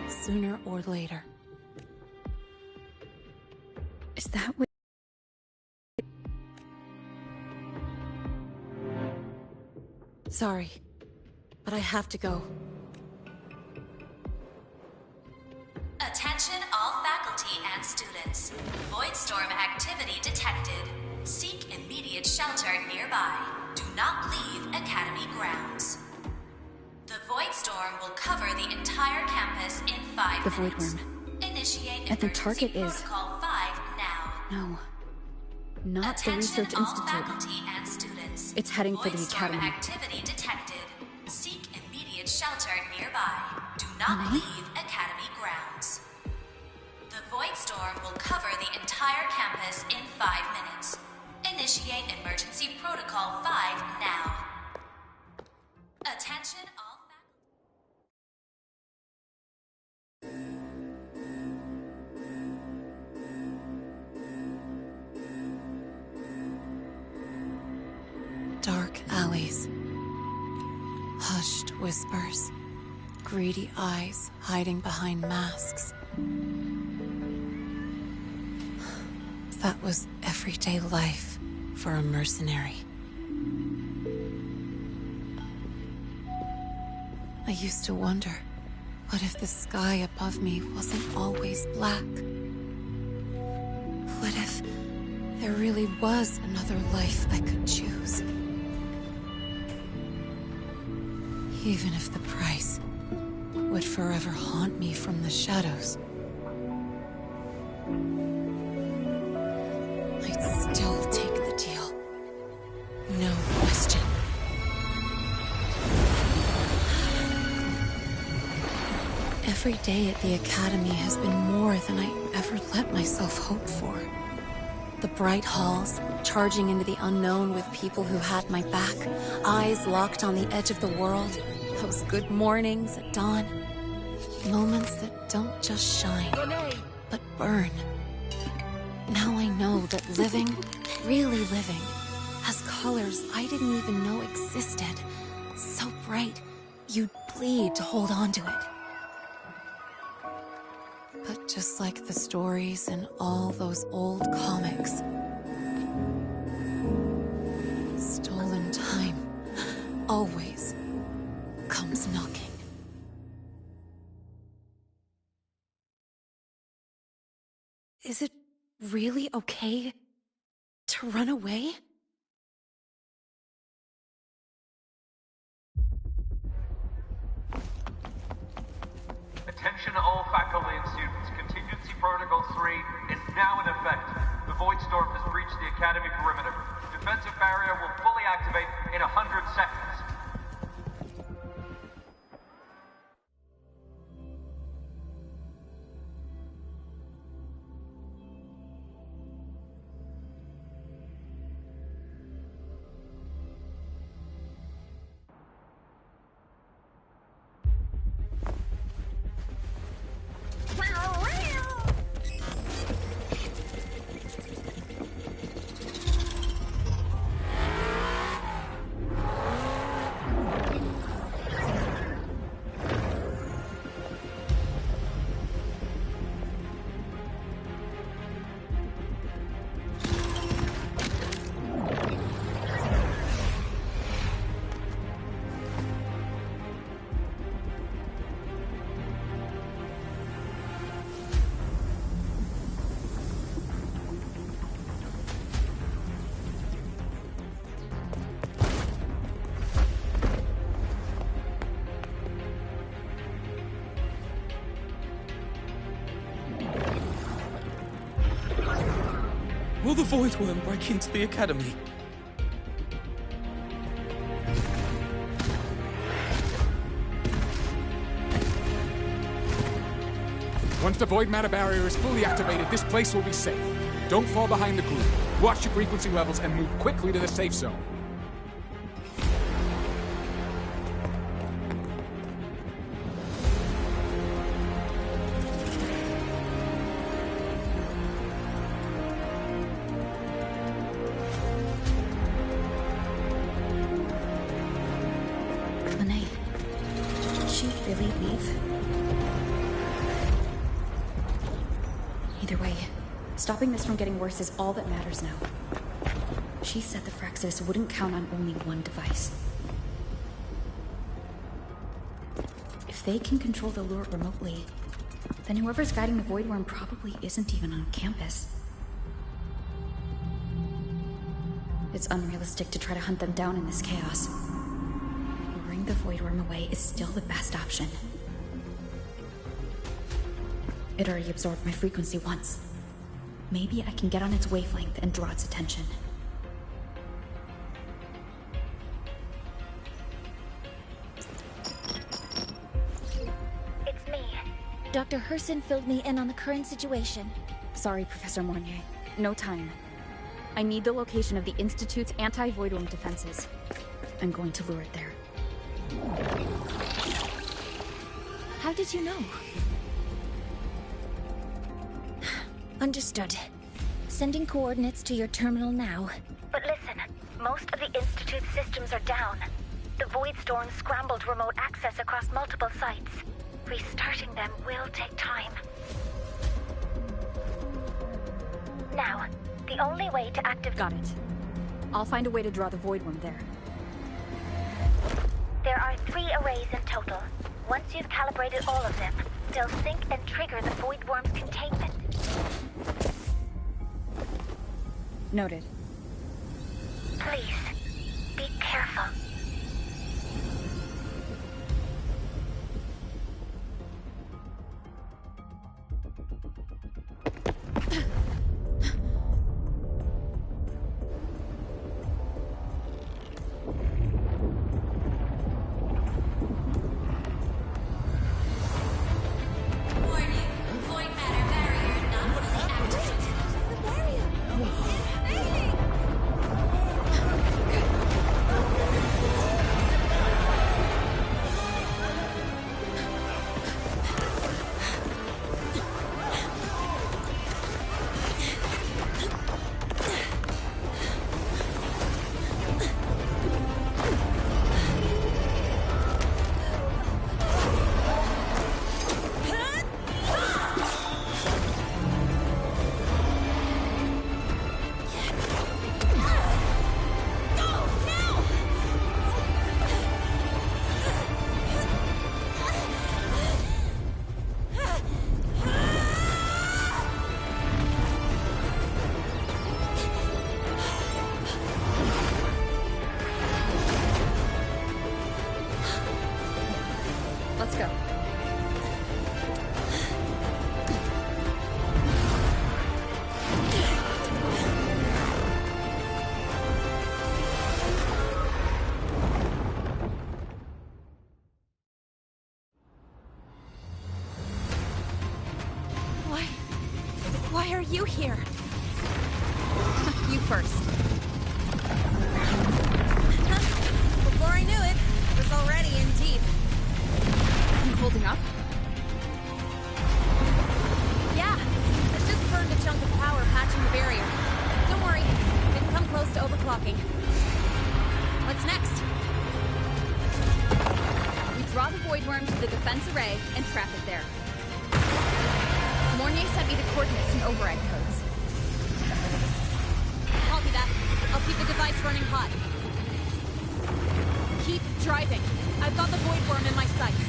sooner or later. Is that what... Sorry, but I have to go. Attention all faculty and students. Voidstorm activity detected. Seek immediate shelter nearby. Do not leave Academy grounds. The Voidstorm will cover the entire campus in 5 The minutes. Voidworm. Initiate And the emergency target is... protocol 5 now. No. Not the Attention Research all Institute. faculty and students. It's heading for the Voidstorm Academy. activity detected. Seek immediate shelter nearby. Do not leave Academy grounds. The Voidstorm will cover the entire campus in 5 minutes. Initiate emergency protocol 5 now. Attention all Dark alleys. Hushed whispers. Greedy eyes hiding behind masks. That was everyday life for a mercenary. I used to wonder, what if the sky above me wasn't always black? What if there really was another life I could choose? Even if the price would forever haunt me from the shadows. I'd still take the deal. No question. Every day at the Academy has been more than I ever let myself hope for. The bright halls, charging into the unknown with people who had my back, eyes locked on the edge of the world, those good mornings at dawn, moments that don't just shine, but burn. Now I know that living, really living, has colors I didn't even know existed. So bright, you'd bleed to hold on to it. But just like the stories in all those old comics, stolen time always comes knocking. Is it really okay to run away? Attention all faculty and students. Contingency Protocol 3 is now in effect. The Voidstorm has breached the Academy perimeter. The defensive barrier will fully activate in 100 seconds. Will the Void Worm break into the Academy? Once the void matter barrier is fully activated, this place will be safe. Don't fall behind the group. Watch your frequency levels and move quickly to the safe zone. Lene, did she really leave? Either way, stopping this from getting worse is all that matters now. She said the Fraxis wouldn't count on only one device. If they can control the lure remotely, then whoever's guiding the Void Worm probably isn't even on campus. It's unrealistic to try to hunt them down in this chaos. Luring the Void Worm away is still the best option. It already absorbed my frequency once. Maybe I can get on its wavelength and draw its attention. It's me. Dr. Herson filled me in on the current situation. Sorry, Professor Mornier. No time. I need the location of the Institute's anti-Void Worm defenses. I'm going to lure it there. How did you know? Understood. Sending coordinates to your terminal now. But listen, most of the Institute's systems are down. The Void Storm scrambled remote access across multiple sites. Restarting them will take time. Now, the only way to activate... Got it. I'll find a way to draw the Void Worm there. There are 3 arrays in total. Once you've calibrated all of them, they'll sync and trigger the Void Worm's containment. Noted. Please, be careful. Let's go. Why are you here? You first. Before I knew it, I was already in deep. You holding up? Yeah, I just burned a chunk of power patching the barrier. Don't worry, didn't come close to overclocking. What's next? We draw the Void Worm to the defense array and trap it there. Mornier sent me the coordinates and override codes. Copy that. I'll keep the device running hot. Keep driving. I've got the Void Worm in my sights.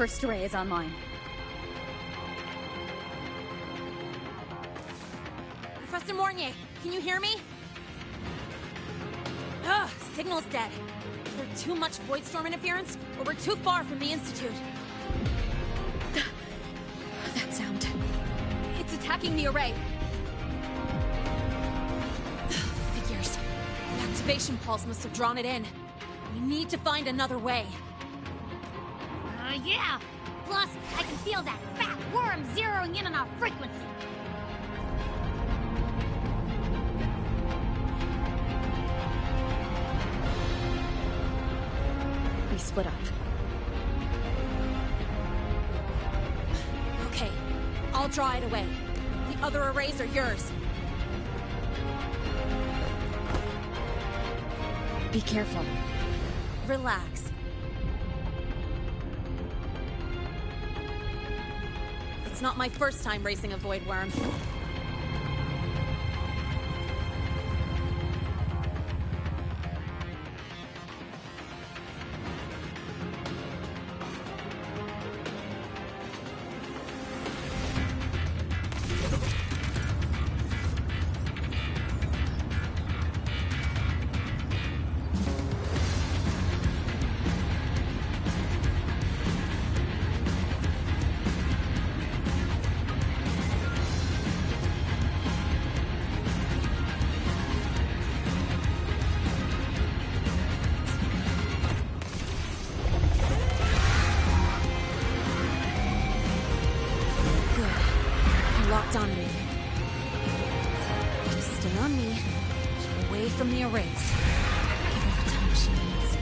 first array is online. Professor Mornier, can you hear me? Ugh, signal's dead. Is there too much void storm interference, or we're too far from the Institute? That sound. It's attacking the array. Figures. The activation pulse must have drawn it in. We need to find another way. Yeah! Plus, I can feel that fat worm zeroing in on our frequency. We split up. Okay, I'll draw it away. The other arrays are yours. Be careful. Relax. It's not my first time racing a void worm. Locked on me. Just stay on me. Keep away from the arrays. Give her the time she needs.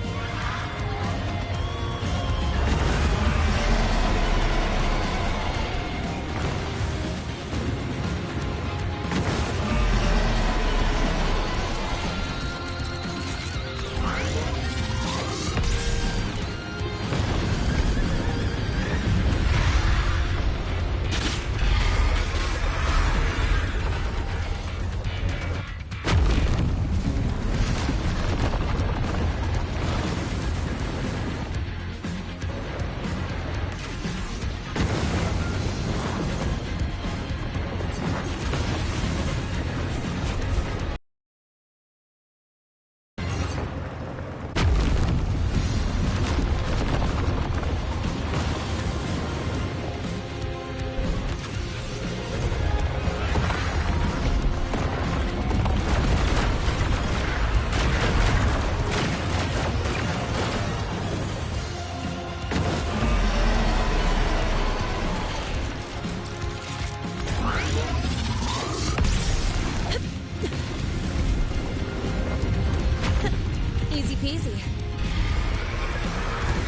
Easy peasy.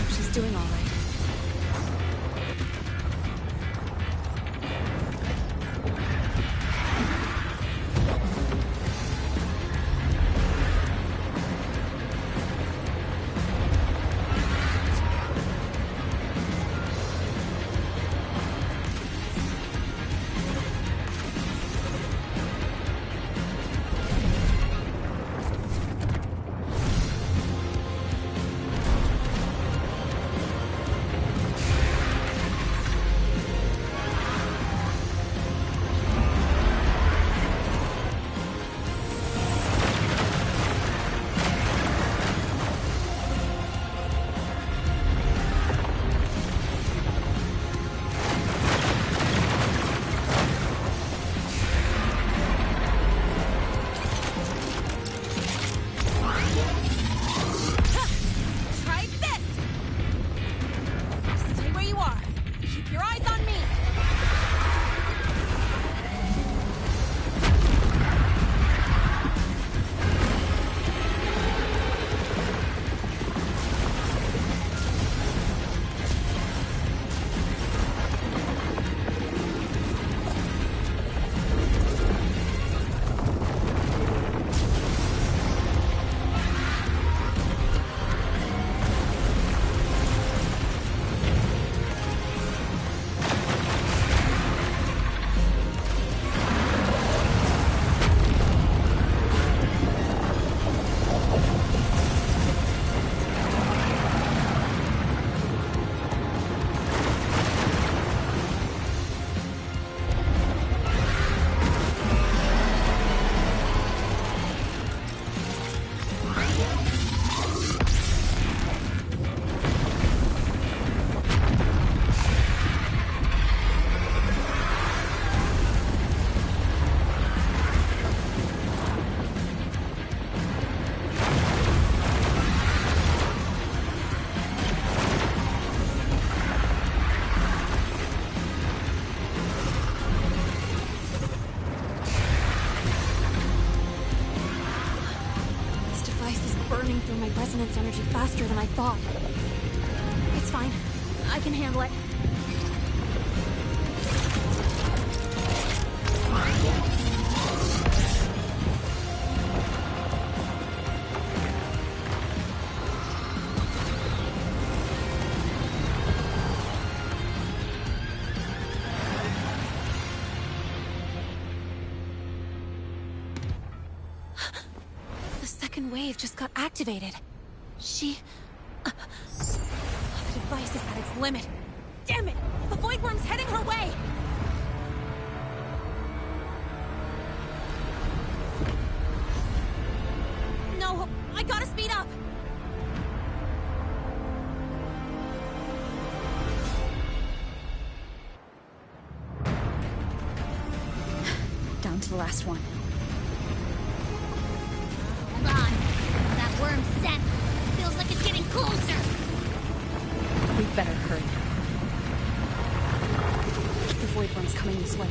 She's doing all right. burn through my resonance energy faster than I thought. It's fine. I can handle it. The second wave just got activated. The device is at its limit. Damn it! The Void Worm's heading her way! No, I gotta speed up! Down to the last one. Hold on. That worm's scent feels like it's getting closer. We better hurry. The Void Worm's coming this way.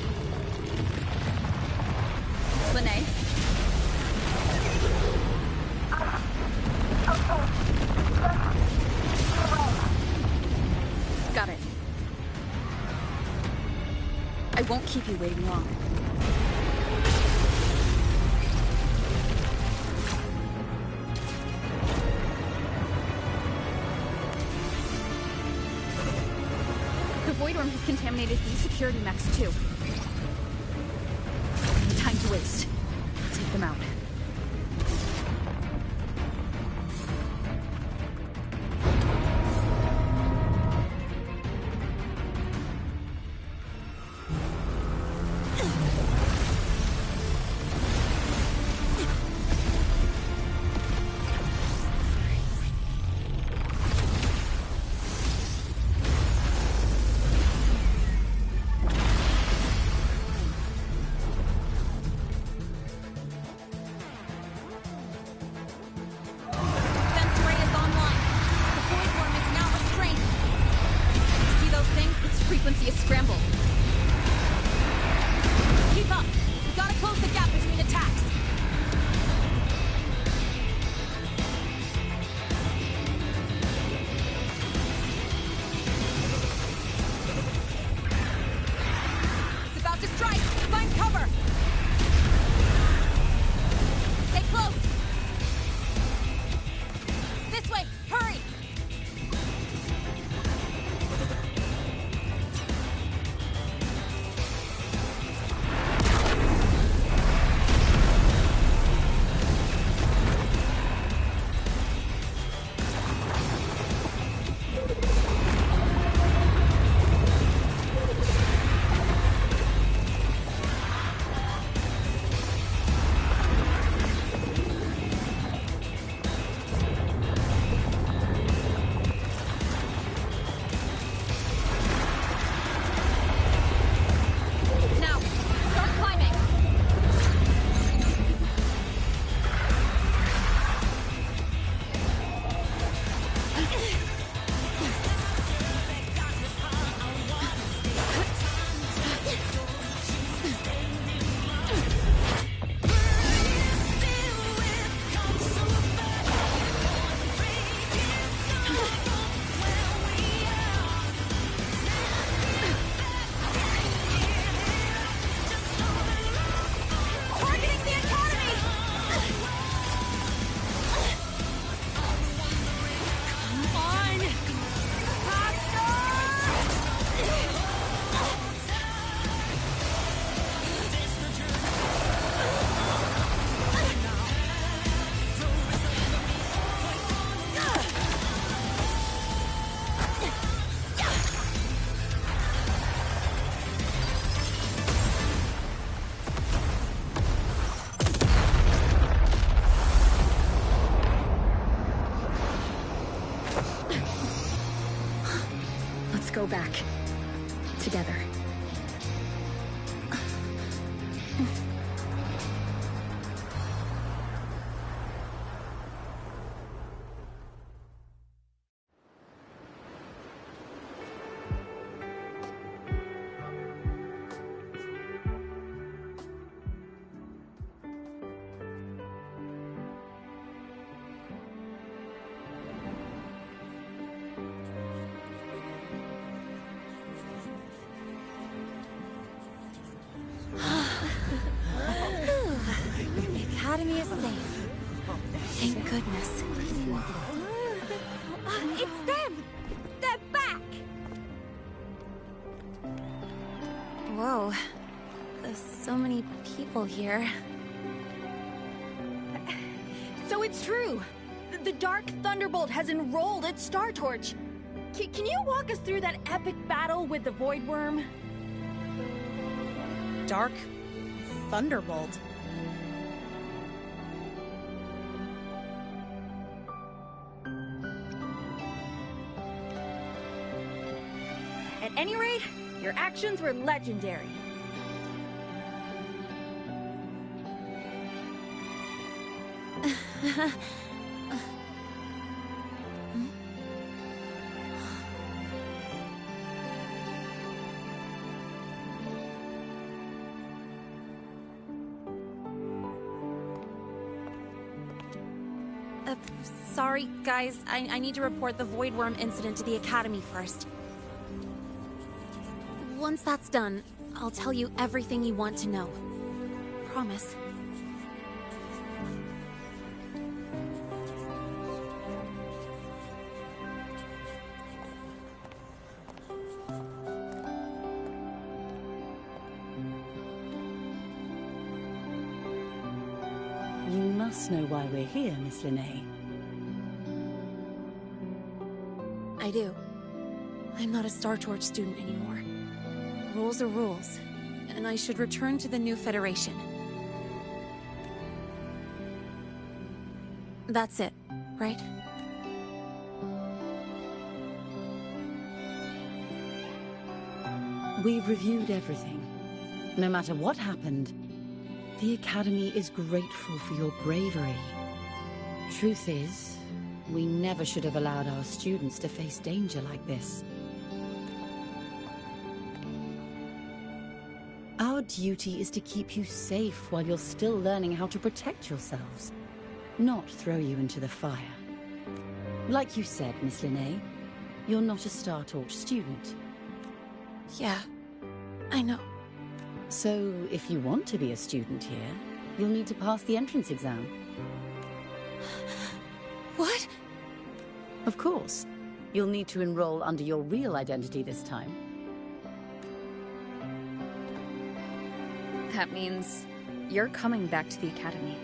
Lene? Got it. I won't keep you waiting long. The Void Worm has contaminated these security mechs too. No time to waste. I'll take them out. Frequency is scrambled. Keep up! We gotta close the gap between attacks! It's about to strike! Find cover! Stay close! This way! Hurry! Let's go back. Together. Academy is safe. Thank goodness. It's them! They're back! Whoa. There's so many people here. So it's true! The Dark Thunderbolt has enrolled at Star Torch! Can you walk us through that epic battle with the Void Worm? Dark Thunderbolt? At any rate, your actions were legendary. Sorry, guys. I need to report the Void Worm incident to the Academy first. Once that's done, I'll tell you everything you want to know. Promise. You must know why we're here, Miss Linnae. I do. I'm not a Star Torch student anymore. Rules are rules, and I should return to the new Federation. That's it, right? We've reviewed everything. No matter what happened, the Academy is grateful for your bravery. Truth is, we never should have allowed our students to face danger like this. Our duty is to keep you safe while you're still learning how to protect yourselves, not throw you into the fire. Like you said, Miss Linnae, you're not a Star Torch student. Yeah, I know. So, if you want to be a student here, you'll need to pass the entrance exam. What? Of course. You'll need to enroll under your real identity this time. That means you're coming back to the Academy.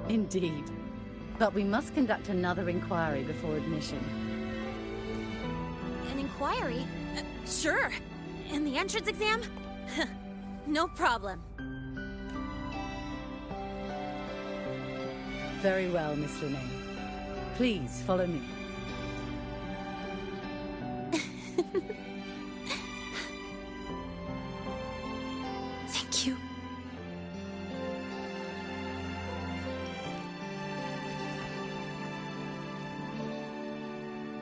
Indeed. But we must conduct another inquiry before admission. An inquiry? Sure. And the entrance exam? No problem. Very well, Miss Linnae. Please, follow me. Thank you.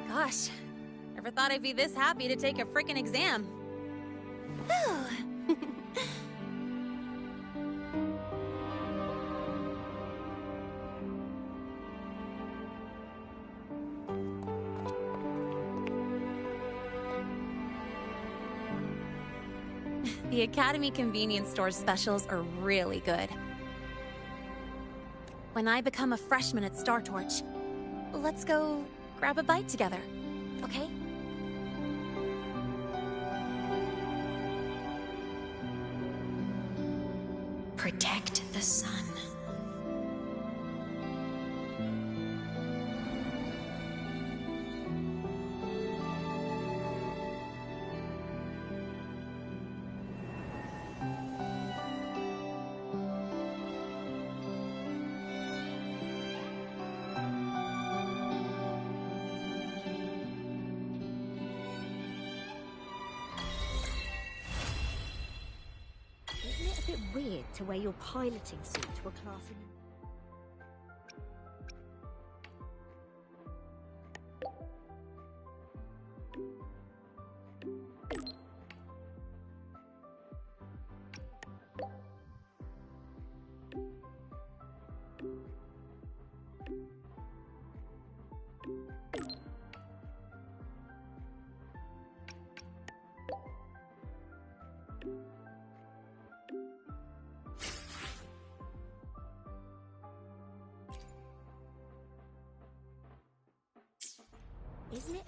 Gosh, never thought I'd be this happy to take a frickin' exam. Whew. The Academy convenience store specials are really good. When I become a freshman at Star Torch, let's go grab a bite together, okay? Protect the sun. Isn't it a bit weird to wear your piloting suit to a class in... Isn't it?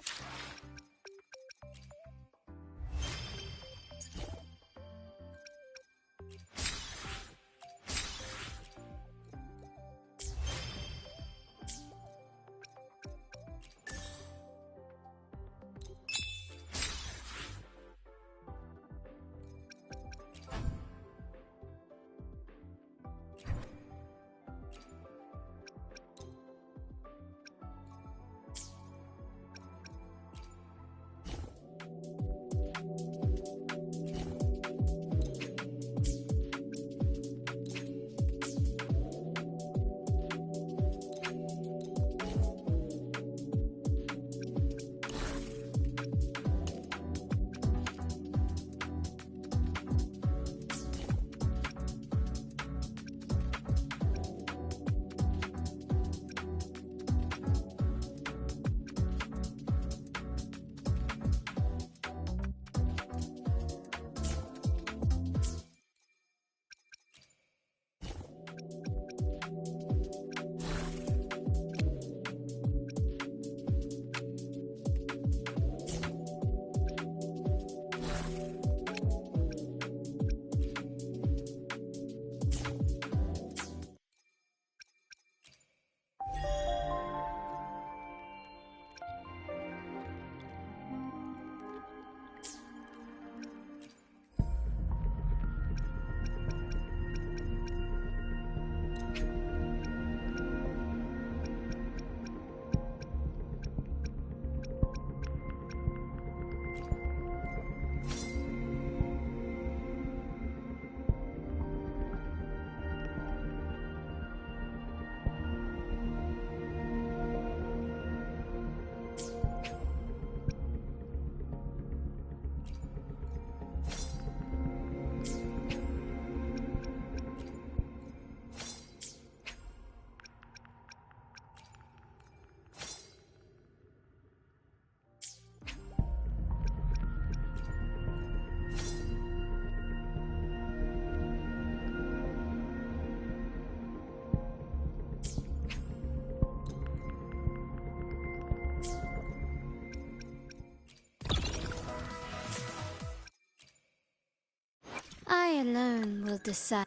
I alone will decide.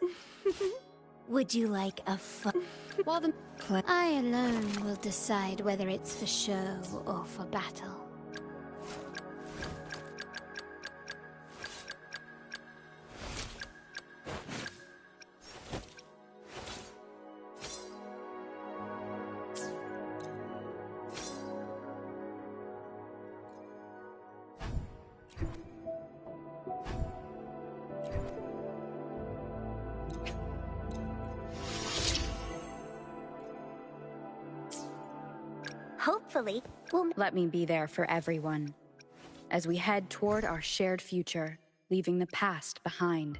Would you like a While the I alone will decide whether it's for show or for battle. Hopefully, we'll... Let me be there for everyone, as we head toward our shared future, leaving the past behind.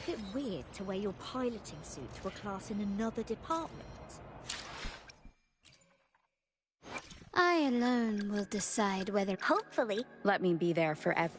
a bit weird to wear your piloting suit to a class in another department? I alone will decide whether... Hopefully. Let me be there forever.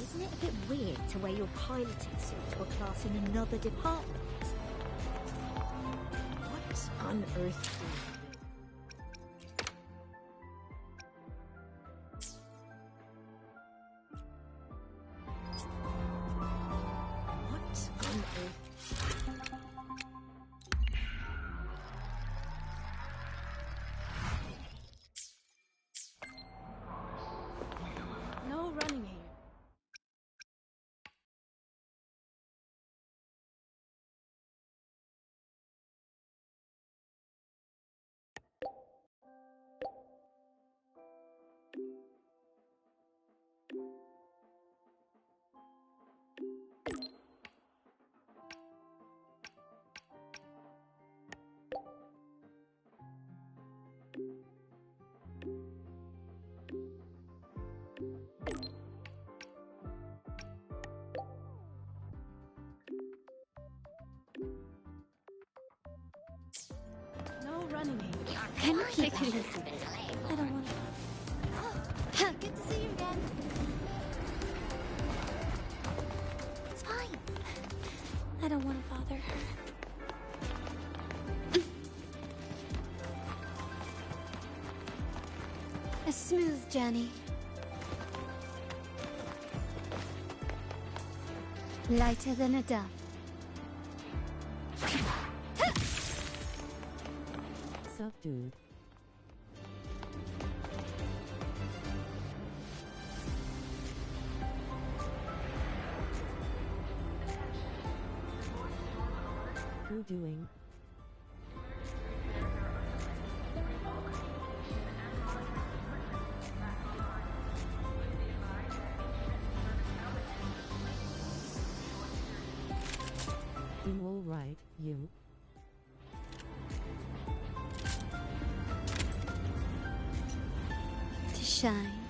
Isn't it a bit weird to wear your piloting suit to a class in another department? What on earth? What on earth? No running here. No running here. Can you keep Take it up? easy. I don't want to... Good to see you again. It's fine. I don't want to bother her. A smooth journey. Lighter than a dove. Sup, dude? Who doing? All right, you. To shine.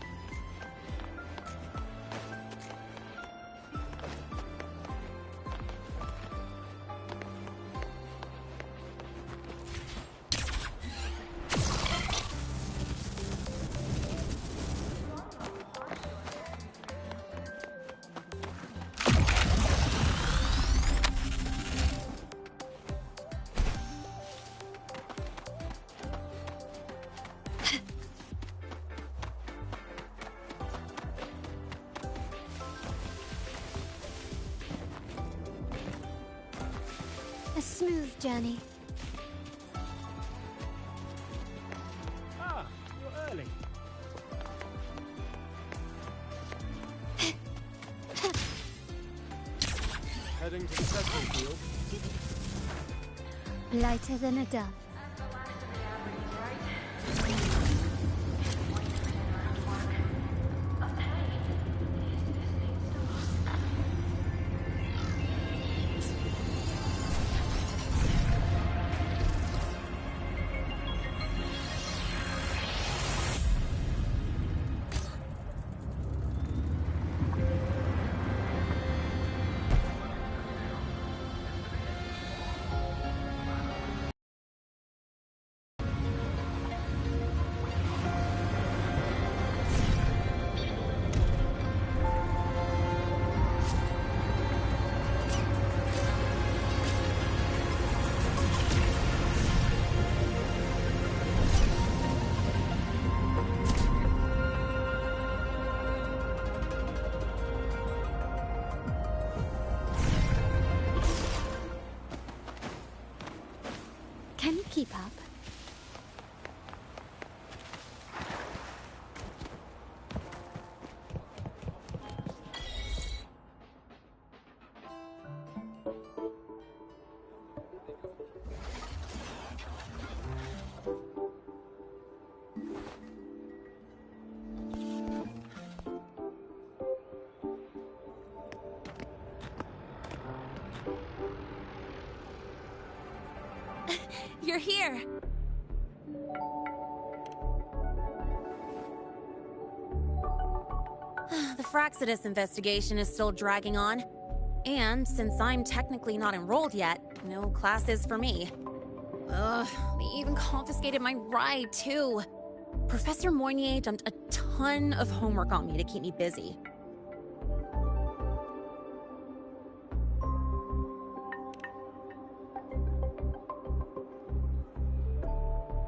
A smooth journey. Ah, you're early. Heading to the testing field. Lighter than a dove. Can you keep up? You're here! The Fraxidus investigation is still dragging on. And since I'm technically not enrolled yet, no classes for me. Ugh, they even confiscated my ride, too. Professor Moynier dumped a ton of homework on me to keep me busy.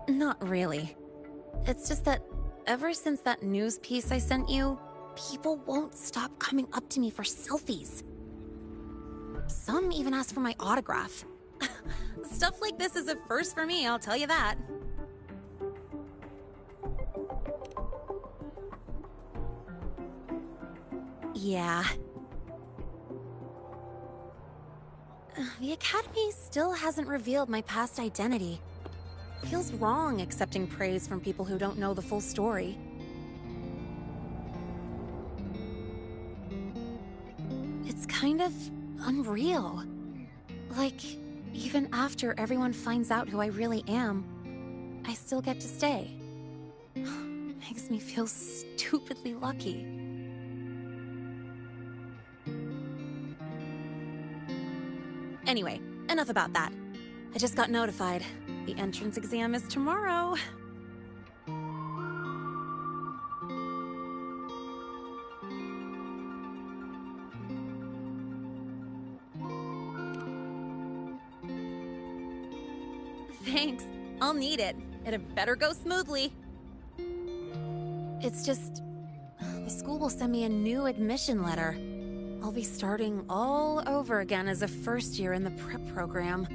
Not really. It's just that ever since that news piece I sent you, people won't stop coming up to me for selfies. Some even ask for my autograph. Stuff like this is a first for me, I'll tell you that. Yeah. The Academy still hasn't revealed my past identity. Feels wrong accepting praise from people who don't know the full story. It's kind of unreal. Like, even after everyone finds out who I really am, I still get to stay. Makes me feel stupidly lucky. Anyway, enough about that. I just got notified. The entrance exam is tomorrow. Thanks. I'll need it. It better go smoothly. It's just... the school will send me a new admission letter. I'll be starting all over again as a first year in the prep program.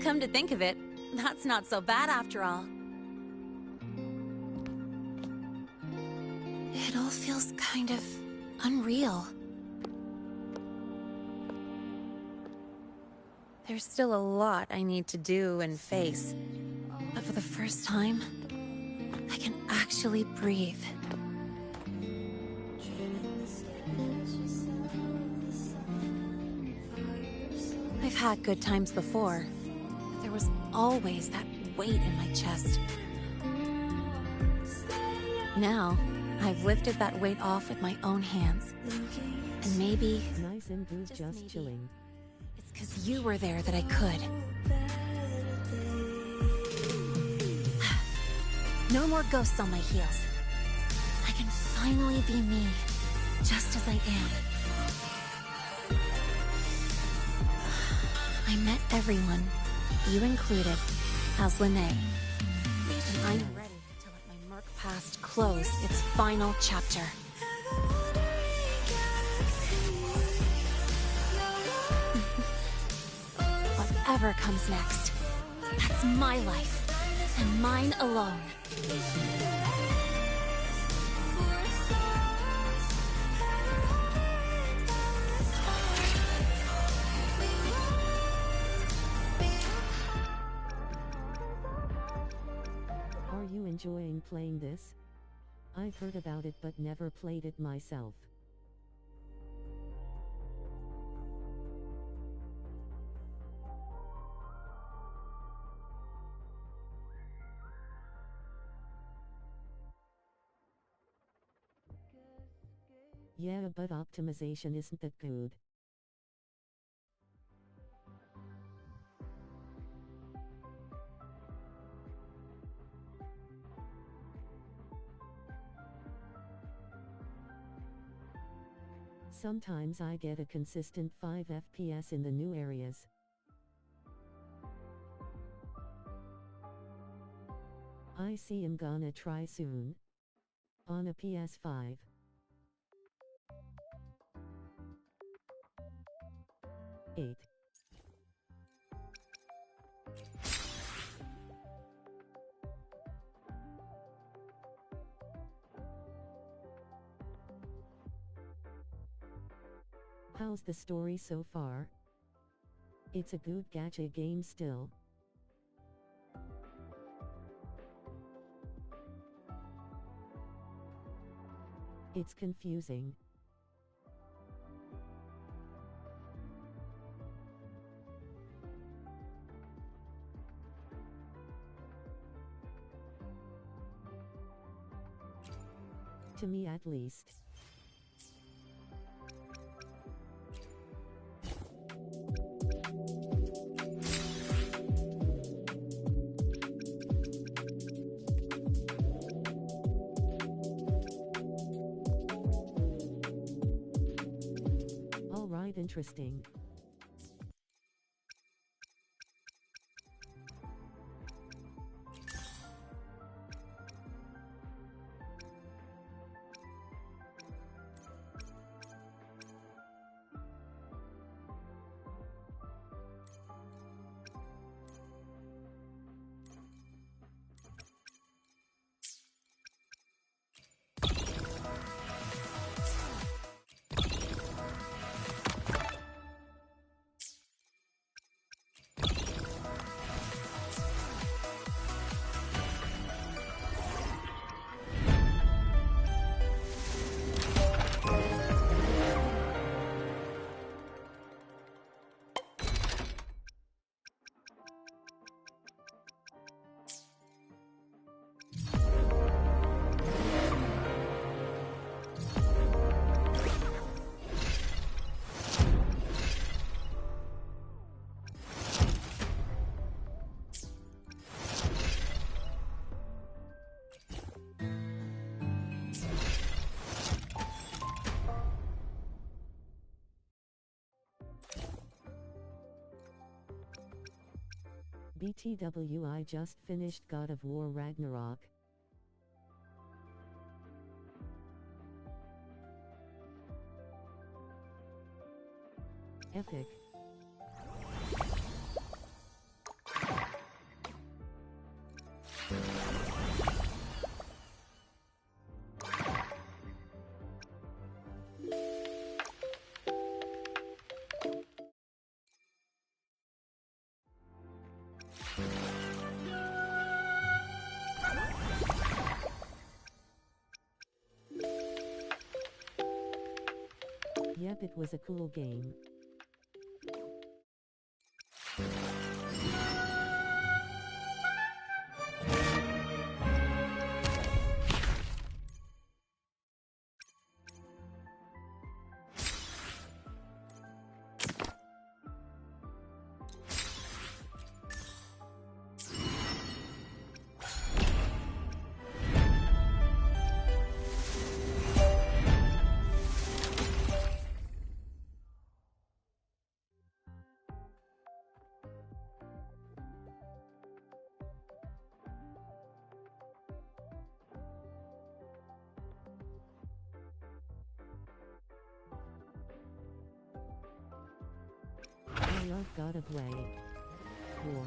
Come to think of it, that's not so bad after all. feels kind of unreal. There's still a lot I need to do and face, but for the first time, I can actually breathe. I've had good times before, but there was always that weight in my chest. Now, I've lifted that weight off with my own hands. And maybe... Nice and goose, just chilling. It's because you were there that I could. No more ghosts on my heels. I can finally be me, just as I am. I met everyone, you included, as Lene. And I'm ready to let my murk past close its final chapter. Whatever comes next, that's my life, and mine alone. Are you enjoying playing this? I've heard about it but never played it myself. Yeah, but optimization isn't that good. Sometimes I get a consistent 5 FPS in the new areas. I see I'm gonna try soon. On a PS5. Eight. How's the story so far? It's a good gacha game still. It's confusing. To me at least. Alright, interesting. BTW, I just finished God of War Ragnarok. Epic. Yep, it was a cool game. I love God of War.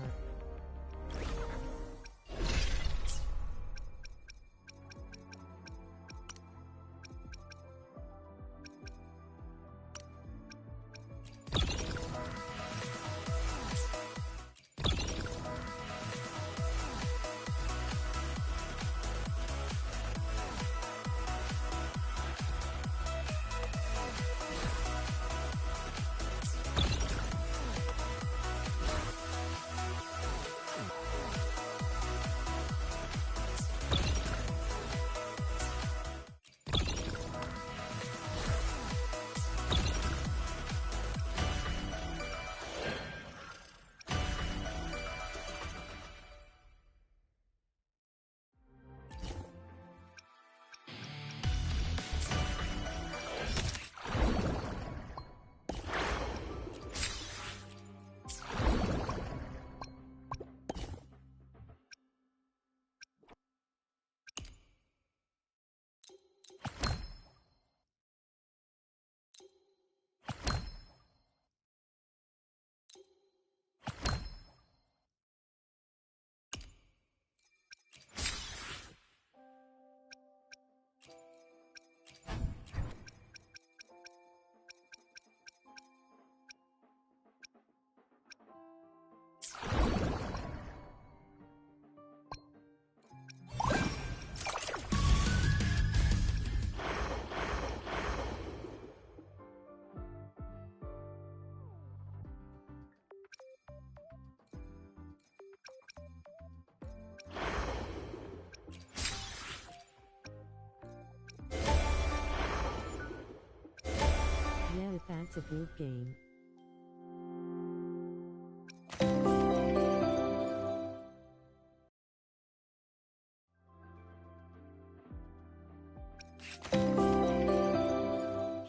Yeah, that's a good game.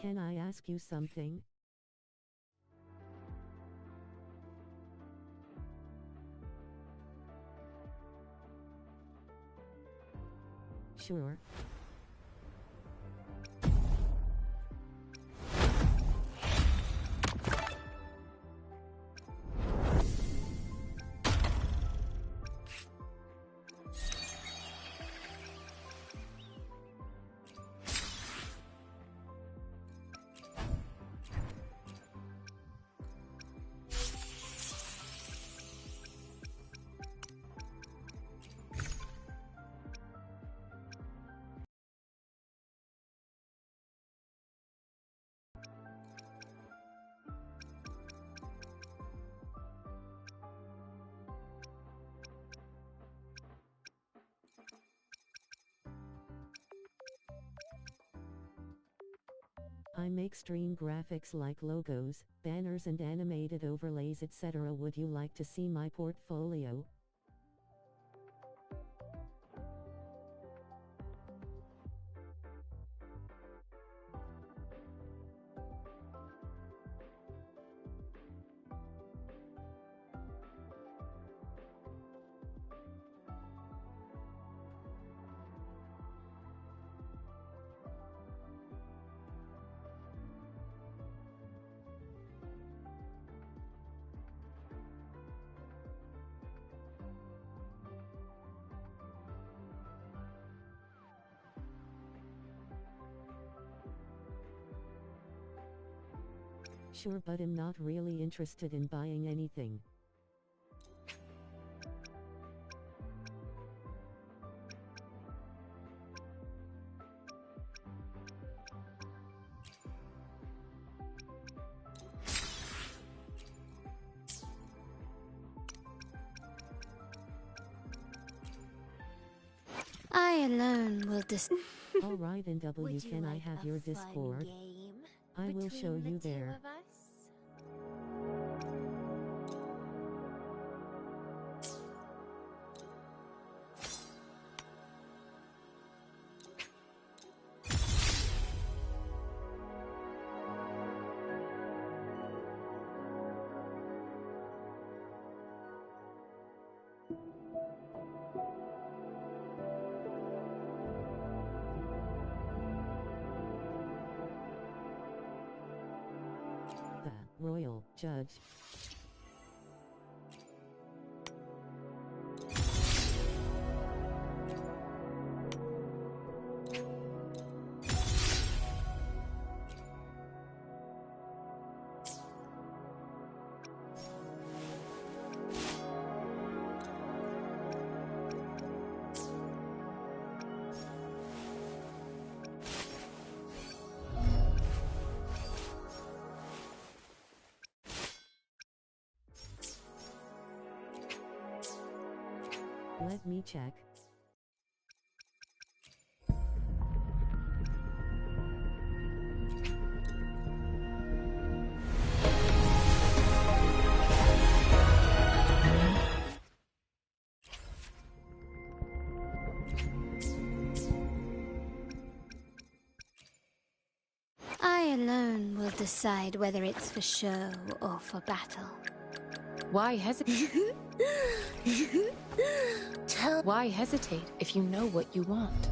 Can I ask you something? Sure. I make stream graphics like logos, banners and animated overlays etc. Would you like to see my portfolio? Sure, but I'm not really interested in buying anything. alone will Alright, and W, can I have your Discord? I will show you there. The Royal Judge. Let me check. I alone will decide whether it's for show or for battle. Why hesitate? Why hesitate if you know what you want?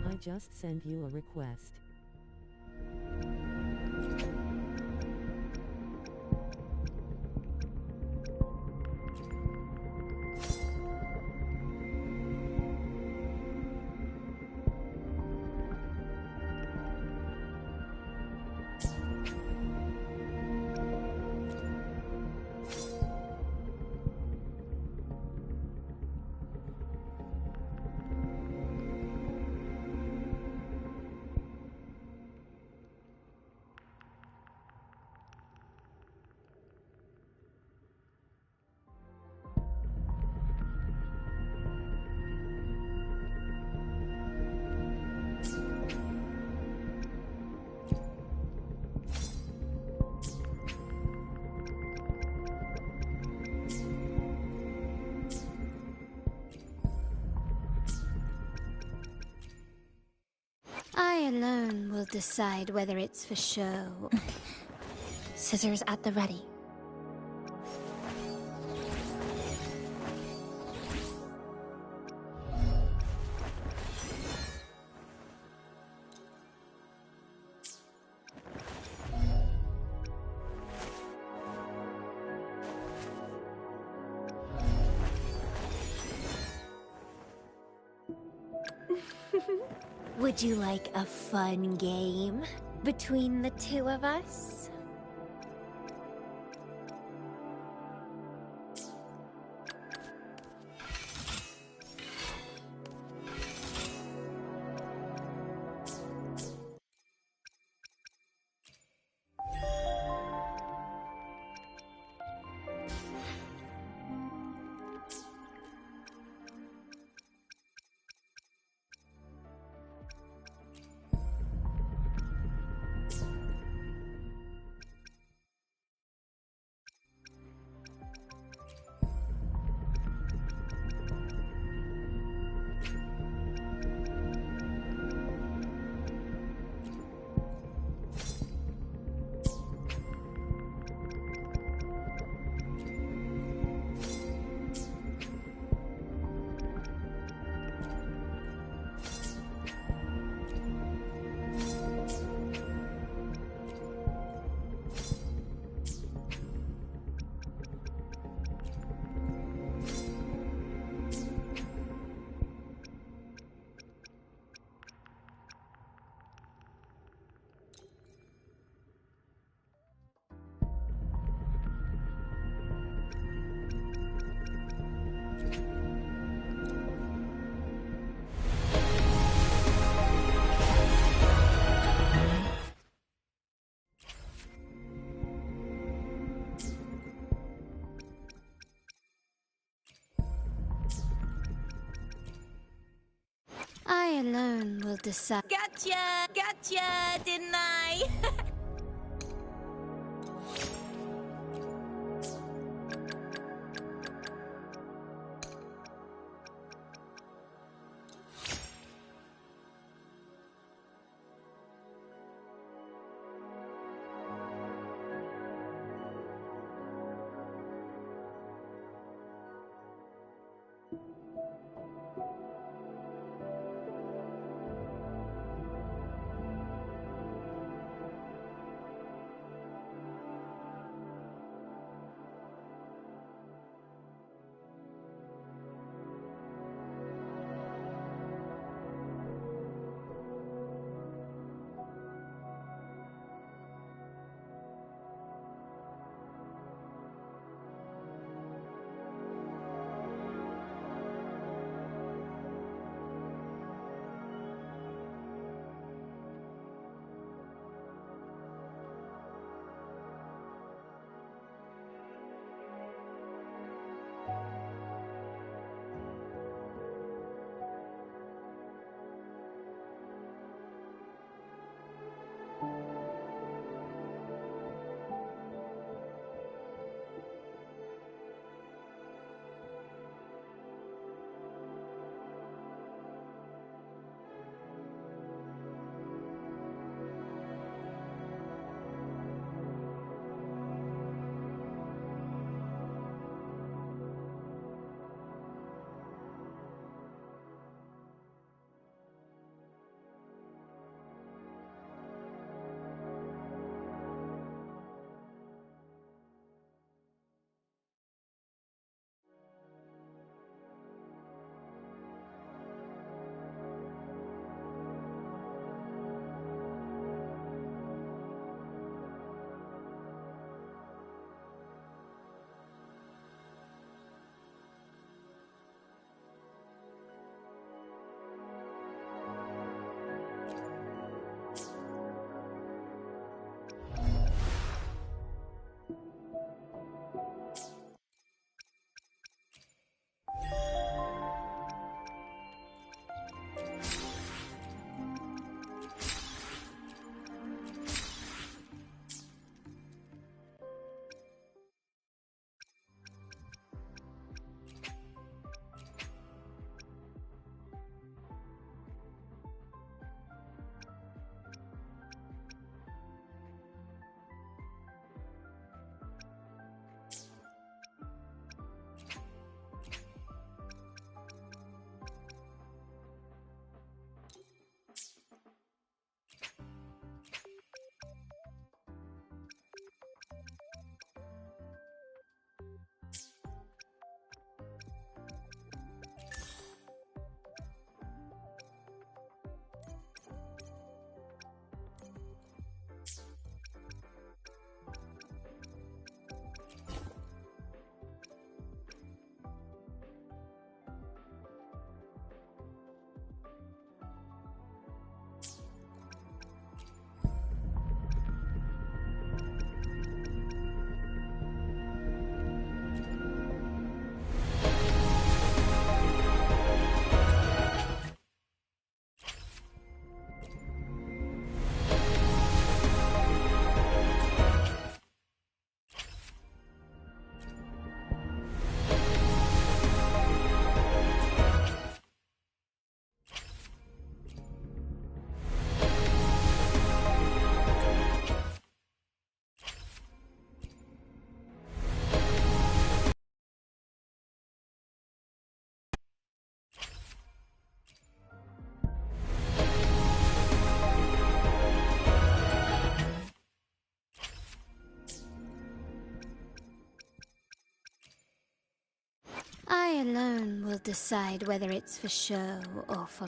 I just sent you a request. I alone will decide whether it's for show. Scissors at the ready. Would you like a fun game between the two of us? alone will decide. Gotcha! Gotcha, didn't I? I alone will decide whether it's for show or for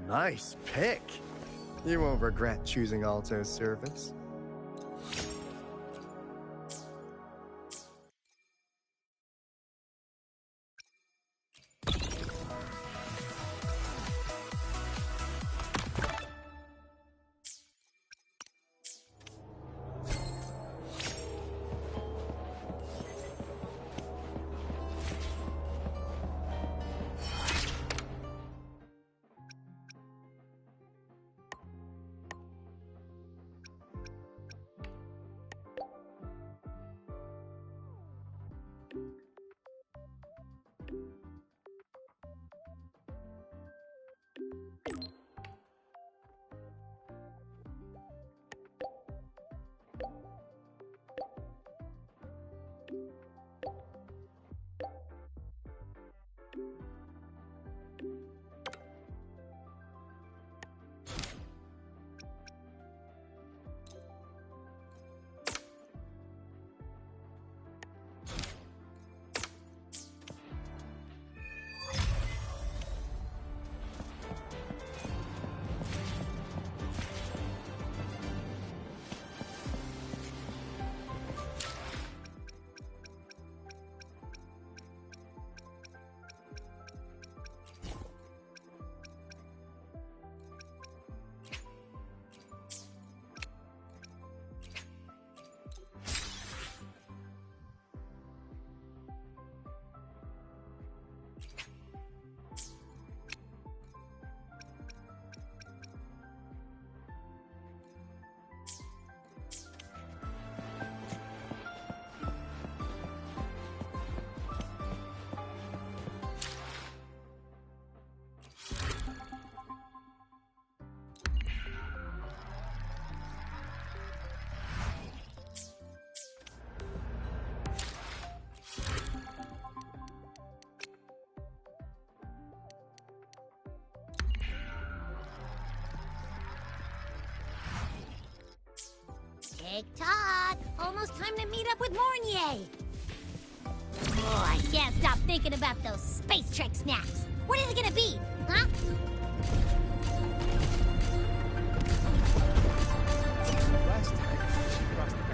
Nice pick. You won't regret choosing Alto's service. Tick-tock! Almost time to meet up with Mornier! Oh, I can't stop thinking about those space trick snacks! What are they gonna be, huh? Last time, she crossed the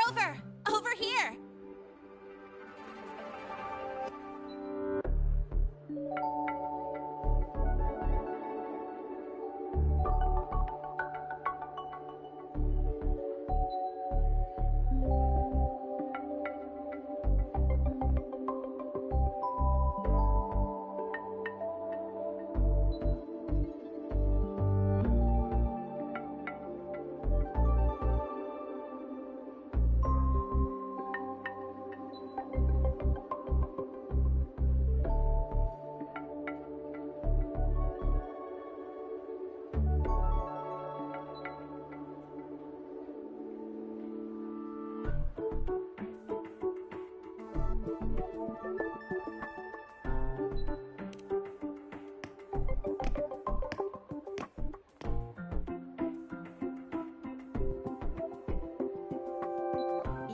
Rover! Over here!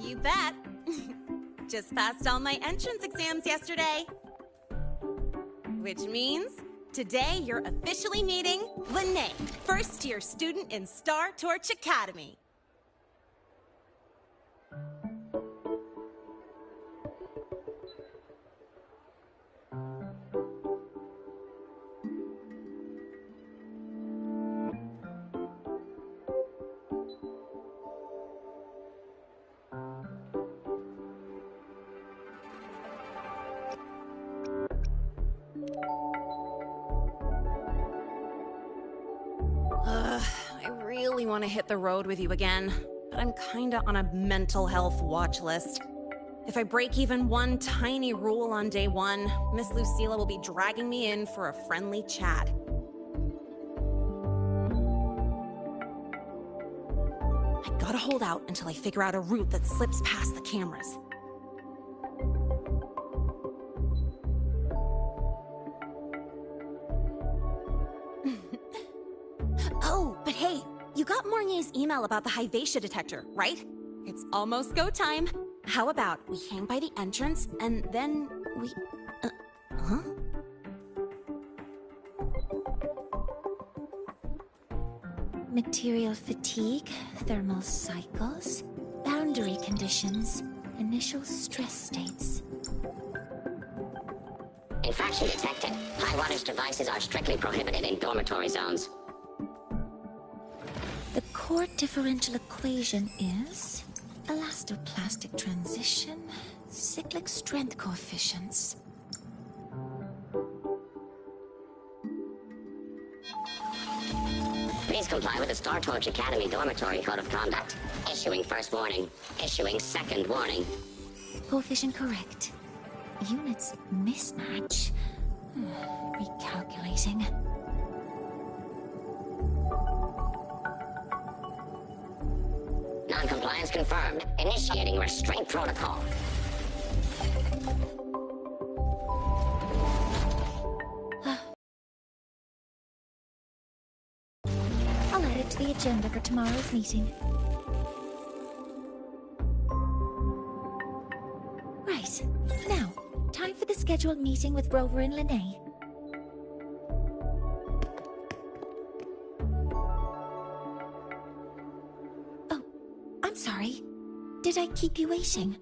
You bet. Just passed all my entrance exams yesterday. Which means today you're officially meeting Lene, first-year student in Star Torch Academy. I really want to hit the road with you again, but I'm kinda on a mental health watch list. If I break even one tiny rule on day one, Miss Lucilla will be dragging me in for a friendly chat. I gotta hold out until I figure out a route that slips past the cameras. Oh, but hey, you got Mornier's email about the Hyvatia detector, right? It's almost go time. How about we hang by the entrance and then we... huh? Material fatigue, thermal cycles, boundary conditions, initial stress states. Infraction detected. High wattage devices are strictly prohibited in dormitory zones. The core differential equation is elastoplastic transition, cyclic strength coefficients. Please comply with the Star Torch Academy Dormitory Code of Conduct. Issuing first warning. Issuing second warning. Coefficient correct. Units mismatch. Recalculating. Non-compliance confirmed. Initiating restraint protocol. I'll add it to the agenda for tomorrow's meeting. Right. Now, time for the scheduled meeting with Rover and Lene. Oh, I'm sorry. Did I keep you waiting?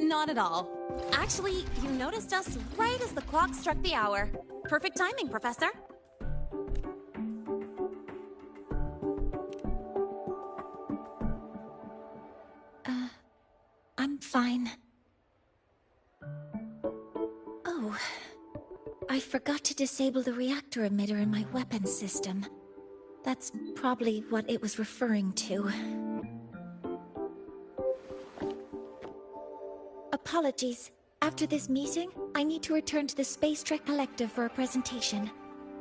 Not at all. Actually, you noticed us right as the clock struck the hour. Perfect timing, Professor. Fine. Oh. I forgot to disable the reactor emitter in my weapons system. That's probably what it was referring to. Apologies. After this meeting, I need to return to the Space Trek Collective for a presentation.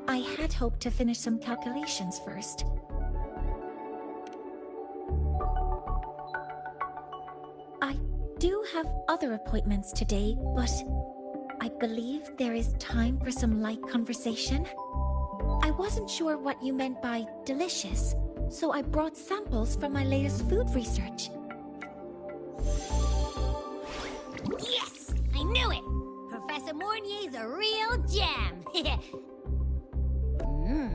I had hoped to finish some calculations first. I do have other appointments today, but I believe there is time for some light conversation. I wasn't sure what you meant by delicious, so I brought samples from my latest food research. Yes! I knew it! Professor Mornier's a real gem!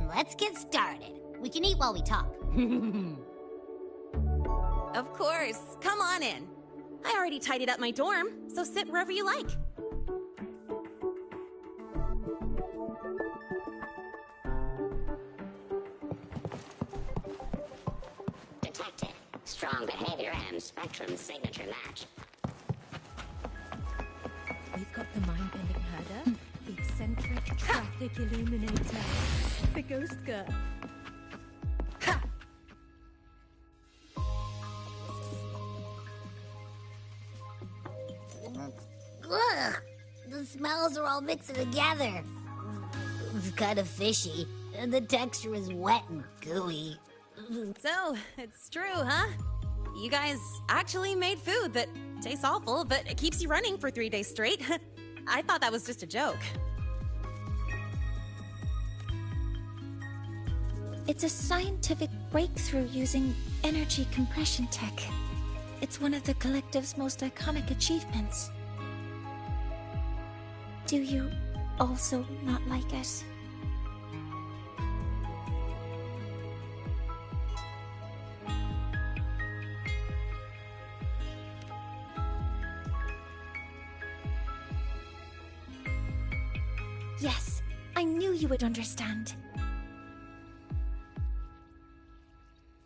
Let's get started. We can eat while we talk. Of course. Come on in. I already tidied up my dorm, so sit wherever you like. Detected. Strong behavior and spectrum signature match. We've got the mind-bending herder, the eccentric traffic illuminator, the ghost girl. Ugh! The smells are all mixed together. It's kind of fishy, and the texture is wet and gooey. So, it's true, huh? You guys actually made food that tastes awful, but it keeps you running for 3 days straight. I thought that was just a joke. It's a scientific breakthrough using energy compression tech. It's one of the Collective's most iconic achievements. Do you also not like it? Yes, I knew you would understand.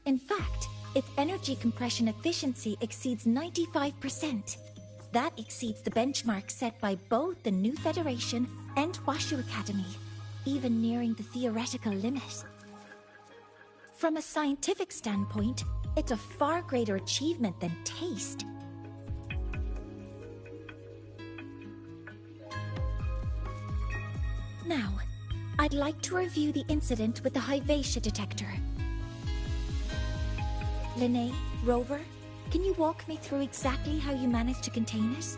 In fact, its energy compression efficiency exceeds 95%. That exceeds the benchmark set by both the New Federation and Washu Academy, even nearing the theoretical limit. From a scientific standpoint, it's a far greater achievement than taste. Now, I'd like to review the incident with the Hyvatia detector. Linnae, Rover, can you walk me through exactly how you managed to contain it?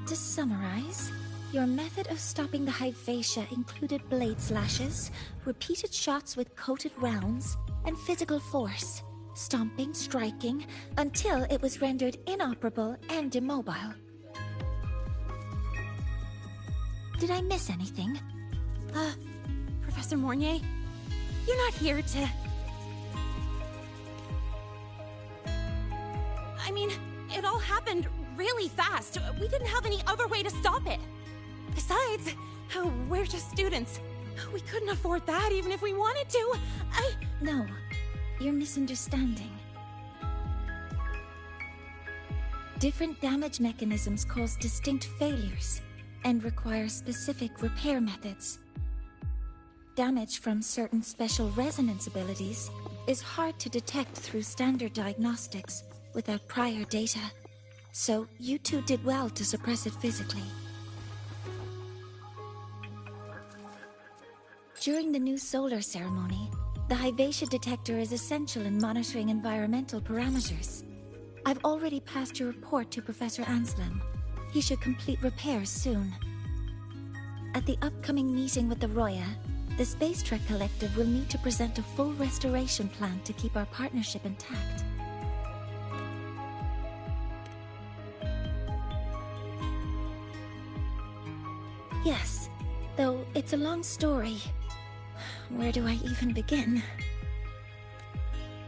To summarize, your method of stopping the Hyvatia included blade slashes, repeated shots with coated rounds, and physical force, stomping, striking, until it was rendered inoperable and immobile. Did I miss anything? Professor Mornier, you're not here to... I mean, it all happened really fast. We didn't have any other way to stop it. Besides, we're just students. We couldn't afford that even if we wanted to. No, you're misunderstanding. Different damage mechanisms cause distinct failures and require specific repair methods. Damage from certain special resonance abilities is hard to detect through standard diagnostics without prior data. So, you two did well to suppress it physically. During the new solar ceremony, the Hyvatia detector is essential in monitoring environmental parameters. I've already passed your report to Professor Anselm. He should complete repairs soon. At the upcoming meeting with the Roya, the Space Trek Collective will need to present a full restoration plan to keep our partnership intact. Yes, though it's a long story. Where do I even begin?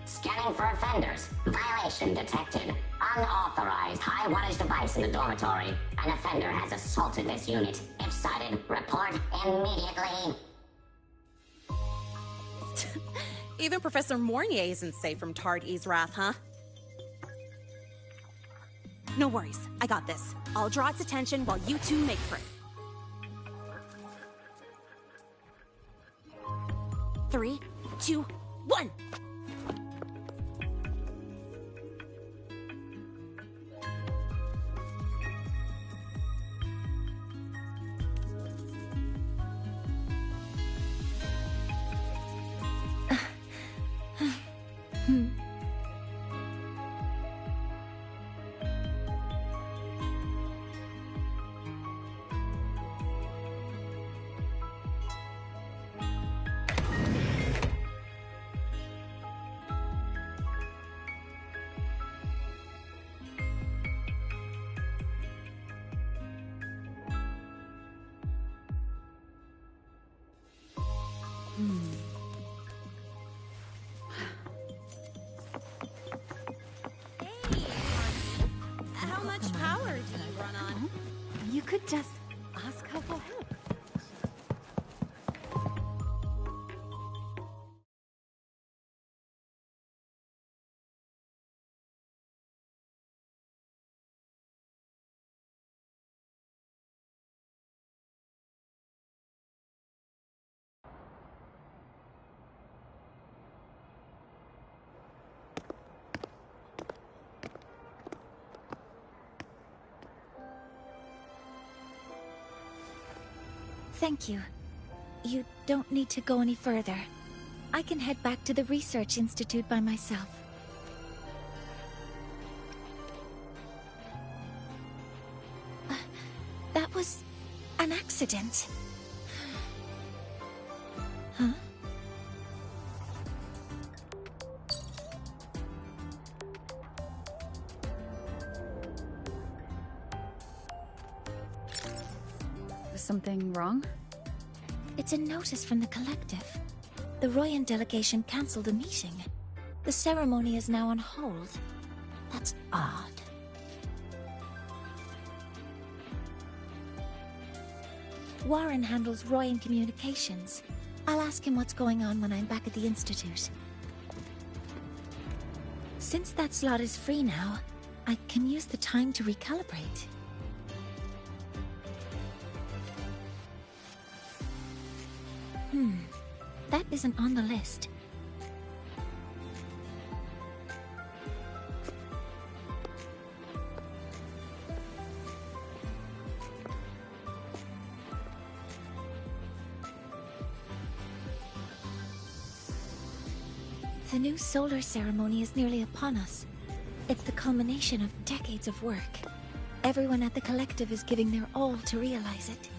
Scanning for offenders. Violation detected. Unauthorized high-wattage device in the dormitory. An offender has assaulted this unit. If sighted, report immediately. Even Professor Mornier isn't safe from Tard E's wrath, huh? No worries, I got this. I'll draw its attention while you two make for it. 3, 2, 1! How much power do you run on? You could just ask her for help. Thank you. You don't need to go any further. I can head back to the Research Institute by myself. That was an accident. Huh? Was something wrong? It's a notice from the Collective. The Royan delegation cancelled the meeting. The ceremony is now on hold. That's odd. Warren handles Royan communications. I'll ask him what's going on when I'm back at the Institute. Since that slot is free now, I can use the time to recalibrate. That isn't on the list. The new solar ceremony is nearly upon us. It's the culmination of decades of work. Everyone at the Collective is giving their all to realize it.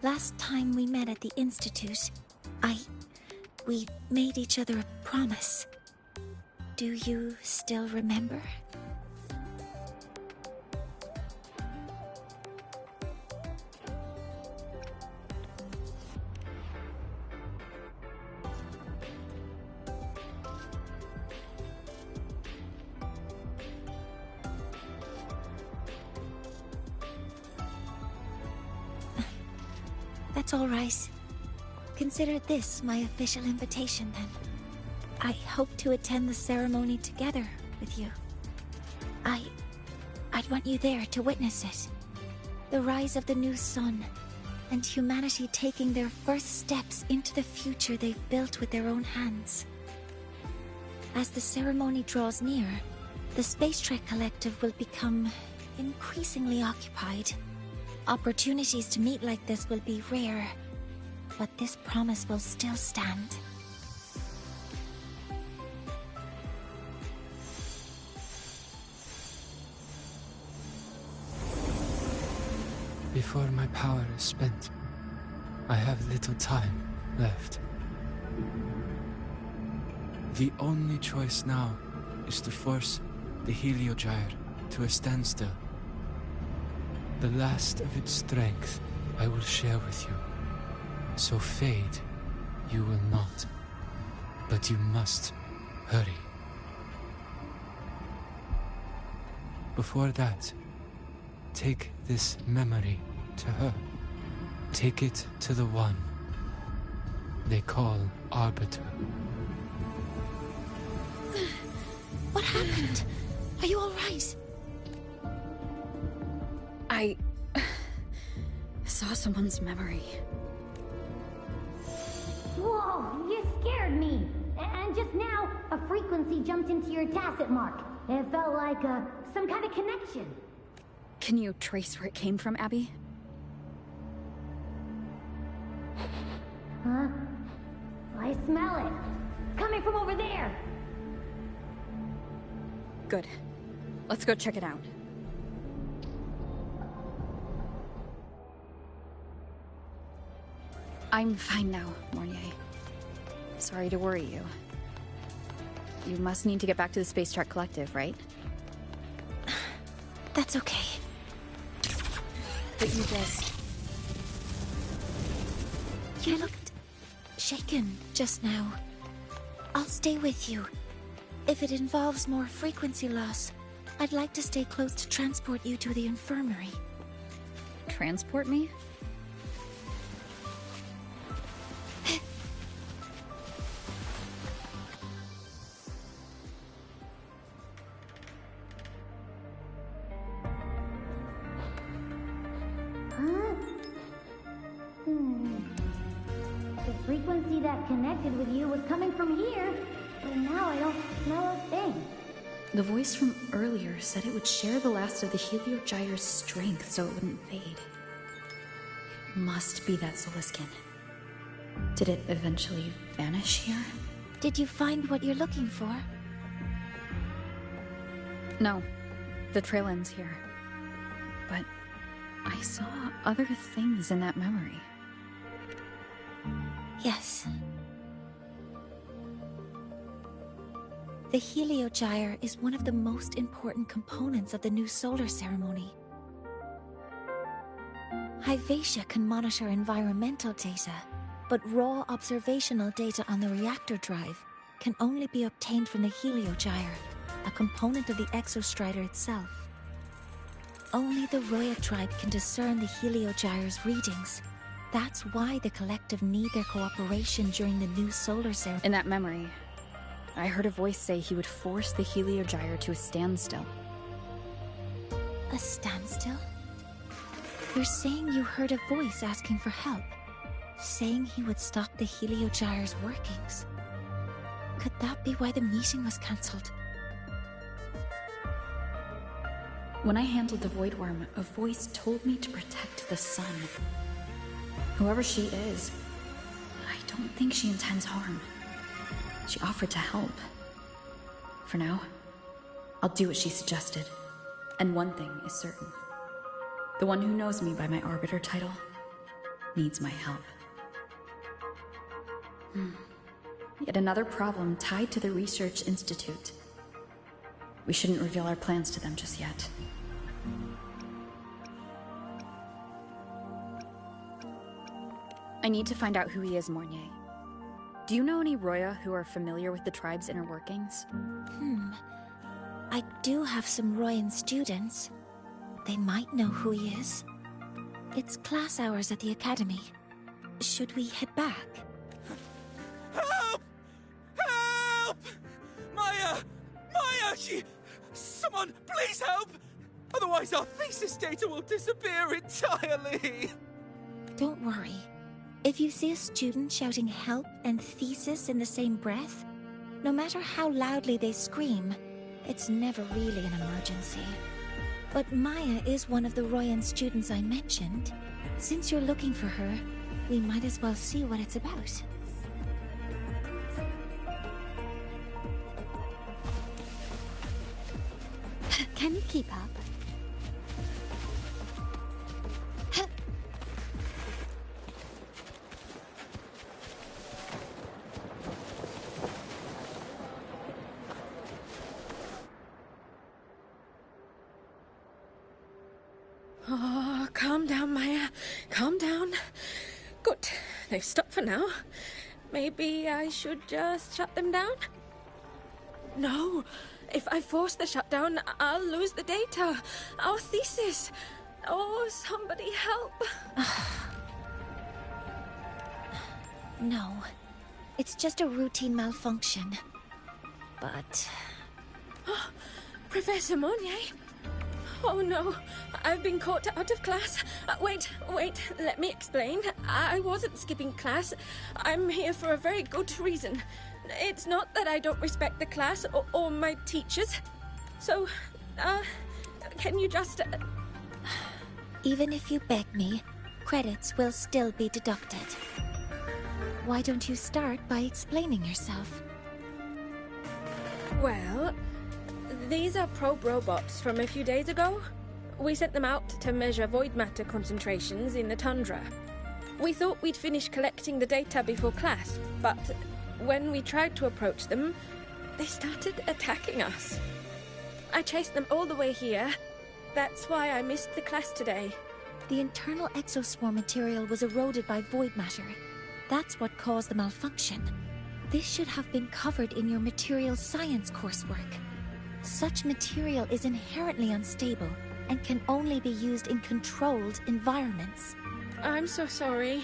Last time we met at the Institute, we made each other a promise. Do you still remember? That's all right. Consider this my official invitation, then. I hope to attend the ceremony together with you. I'd want you there to witness it. The rise of the new sun, and humanity taking their first steps into the future they've built with their own hands. As the ceremony draws near, the Space Trek Collective will become increasingly occupied. Opportunities to meet like this will be rare, but this promise will still stand. Before my power is spent, I have little time left. The only choice now is to force the Heliogyre to a standstill. The last of its strength I will share with you. So fade, you will not. But you must hurry. Before that, take this memory to her. Take it to the one they call Arbiter. What happened? Are you all right? I saw someone's memory. Whoa, you scared me. And just now, a frequency jumped into your tacit mark. It felt like some kind of connection. Can you trace where it came from, Abby? Huh? I smell it. It's coming from over there. Good. Let's go check it out. I'm fine now, Mornier. Sorry to worry you. You must need to get back to the Space Trek Collective, right? That's okay. But you just... You looked shaken just now. I'll stay with you. If it involves more frequency loss, I'd like to stay close to transport you to the infirmary. Transport me? The frequency that connected with you was coming from here, but now I don't smell a thing. The voice from earlier said it would share the last of the Heliogyre's strength so it wouldn't fade. It must be that Soliskin. Did it eventually vanish here? Did you find what you're looking for? No. The trail ends here. But I saw other things in that memory. Yes. The Heliogyre is one of the most important components of the new solar ceremony. Hyvatia can monitor environmental data, but raw observational data on the reactor drive can only be obtained from the Heliogyre, a component of the Exostrider itself. Only the Roya tribe can discern the Heliogyre's readings. That's why the collective need their cooperation during the new solar ceremony. In that memory, I heard a voice say he would force the Heliogyre to a standstill. A standstill? You're saying you heard a voice asking for help, saying he would stop the Heliogyre's workings. Could that be why the meeting was cancelled? When I handled the Void Worm, a voice told me to protect the sun. Whoever she is, I don't think she intends harm. She offered to help. For now, I'll do what she suggested. And one thing is certain. The one who knows me by my Arbiter title needs my help. Yet another problem tied to the Research Institute. We shouldn't reveal our plans to them just yet. I need to find out who he is, Mornier. Do you know any Roya who are familiar with the tribe's inner workings? I do have some Royan students. They might know who he is. It's class hours at the academy. Should we head back? Help! Help! Maya! Maya! Someone, please help! Otherwise our thesis data will disappear entirely! Don't worry. If you see a student shouting help and thesis in the same breath, no matter how loudly they scream, it's never really an emergency. But Maya is one of the Royan students I mentioned. Since you're looking for her, we might as well see what it's about. Can you keep up? calm down. Good. They've stopped for now. Maybe I should just shut them down? No. If I force the shutdown, I'll lose the data. Our thesis. Oh, somebody help. No. It's just a routine malfunction. But... Professor Monnier? Oh no, I've been caught out of class. Wait, let me explain. I wasn't skipping class. I'm here for a very good reason. It's not that I don't respect the class or my teachers. So, can you just... Even if you beg me, credits will still be deducted. Why don't you start by explaining yourself? Well, these are probe robots from a few days ago. We sent them out to measure void matter concentrations in the tundra. We thought we'd finish collecting the data before class, but when we tried to approach them, they started attacking us. I chased them all the way here. That's why I missed the class today. The internal exoswarm material was eroded by void matter. That's what caused the malfunction. This should have been covered in your material science coursework. Such material is inherently unstable and can only be used in controlled environments. I'm so sorry.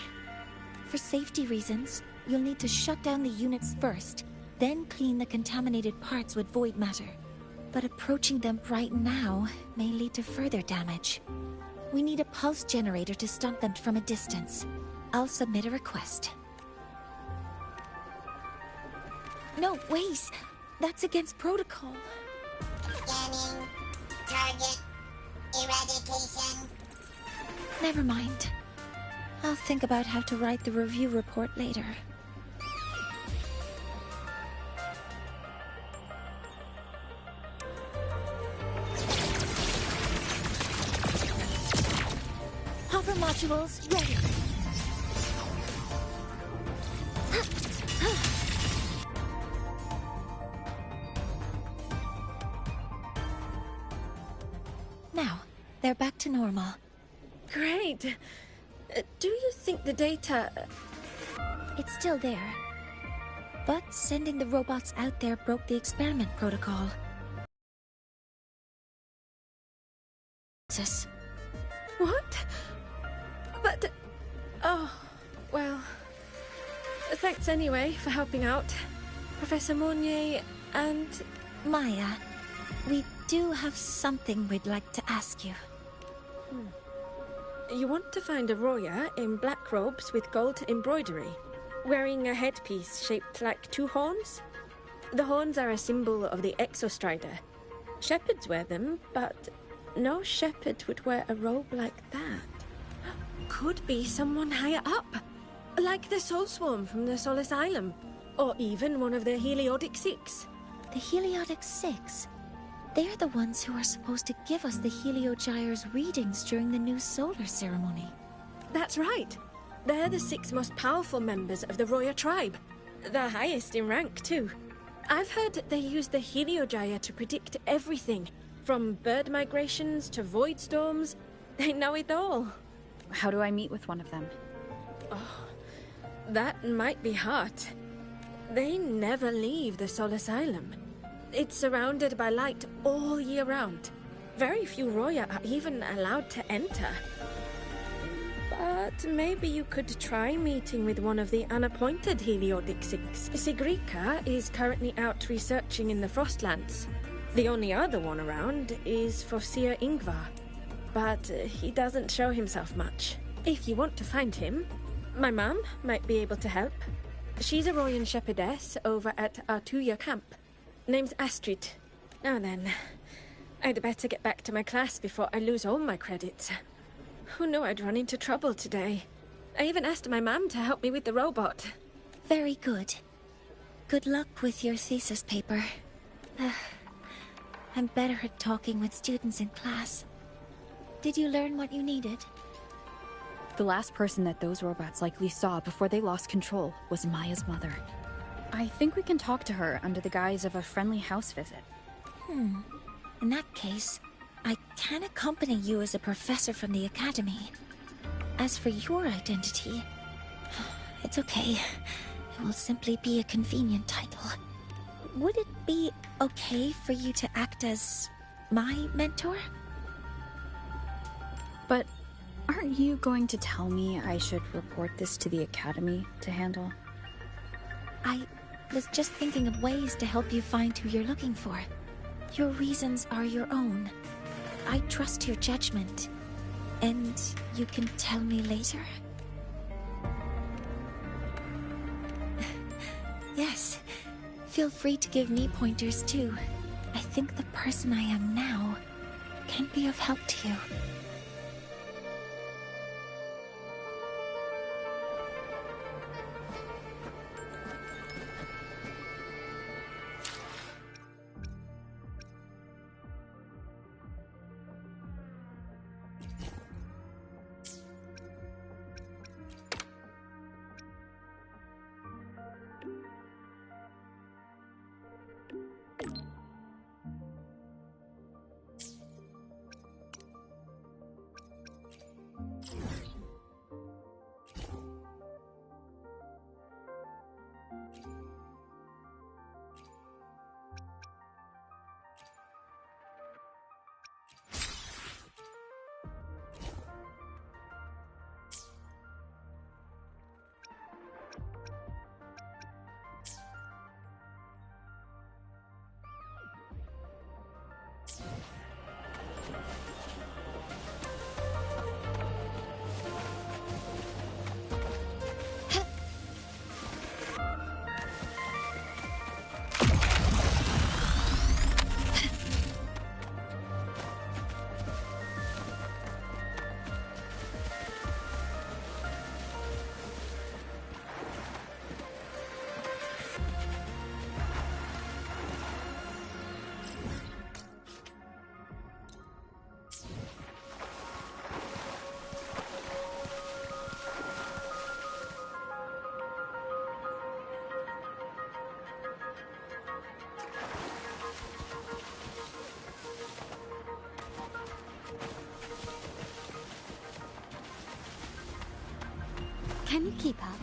For safety reasons, you'll need to shut down the units first, then clean the contaminated parts with void matter. But approaching them right now may lead to further damage. We need a pulse generator to stop them from a distance. I'll submit a request. No, wait! That's against protocol. Scanning. Target. Eradication. Never mind. I'll think about how to write the review report later. Hover modules ready. Now, they're back to normal. Great. Do you think the data... It's still there. But sending the robots out there broke the experiment protocol. What? But... Oh, well... Thanks anyway for helping out, Professor Monnier and... Maya, we do have something we'd like to ask you. You want to find a Roya in black robes with gold embroidery, wearing a headpiece shaped like two horns? The horns are a symbol of the Exostrider. Shepherds wear them, but no shepherd would wear a robe like that. Could be someone higher up, like the Soul Swarm from the Sol Asylum, or even one of the Heliodic Six. The Heliodic Six? They're the ones who are supposed to give us the Heliogyre's readings during the new solar ceremony. That's right. They're the 6 most powerful members of the Roya tribe. The highest in rank, too. I've heard they use the Heliogyre to predict everything, from bird migrations to void storms. They know it all. How do I meet with one of them? Oh, that might be hard. They never leave the Sol Asylum. It's surrounded by light all year round. Very few Roya are even allowed to enter. But maybe you could try meeting with one of the unappointed Heliodic Six. Sigrika is currently out researching in the Frostlands. The only other one around is Fosia Ingvar, but he doesn't show himself much. If you want to find him, my mum might be able to help. She's a Royan shepherdess over at Artuya camp. Name's Astrid. Now then, I'd better get back to my class before I lose all my credits. Who knew I'd run into trouble today? I even asked my mum to help me with the robot. Very good. Good luck with your thesis paper. I'm better at talking with students in class. Did you learn what you needed? The last person that those robots likely saw before they lost control was Maya's mother. I think we can talk to her under the guise of a friendly house visit. In that case, I can accompany you as a professor from the academy. As for your identity, it's okay. It will simply be a convenient title. Would it be okay for you to act as my mentor? But aren't you going to tell me I should report this to the Academy to handle? I was just thinking of ways to help you find who you're looking for. Your reasons are your own. I trust your judgment. And you can tell me later? Yes. Feel free to give me pointers too. I think the person I am now can be of help to you. Can you keep up?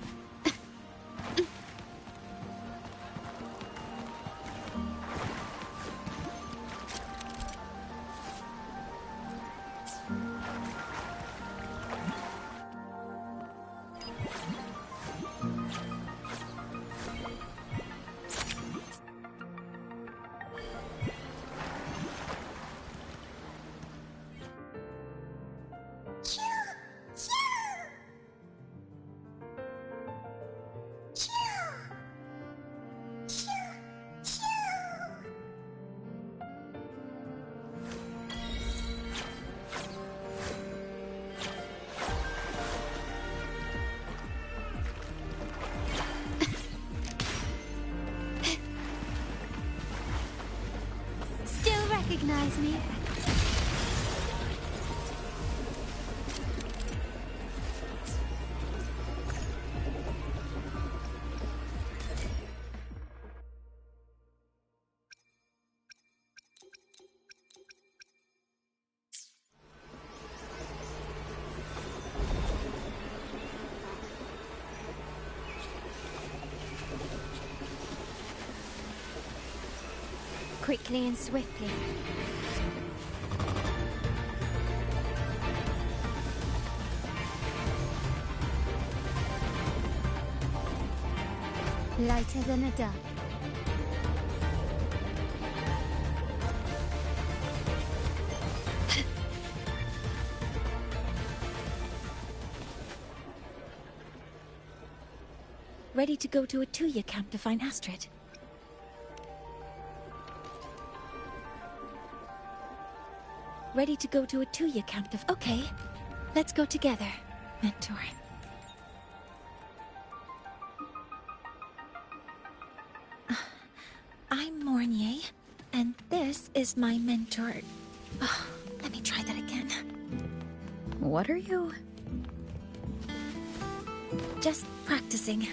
Recognize me? Quickly and swiftly. Lighter than a dove. Ready to go to a Tuya camp to find Astrid. Ready to go to a Tuya camp to... Okay, let's go together, mentor. I'm Mornier, and this is my mentor. Oh, let me try that again. What are you? Just practicing.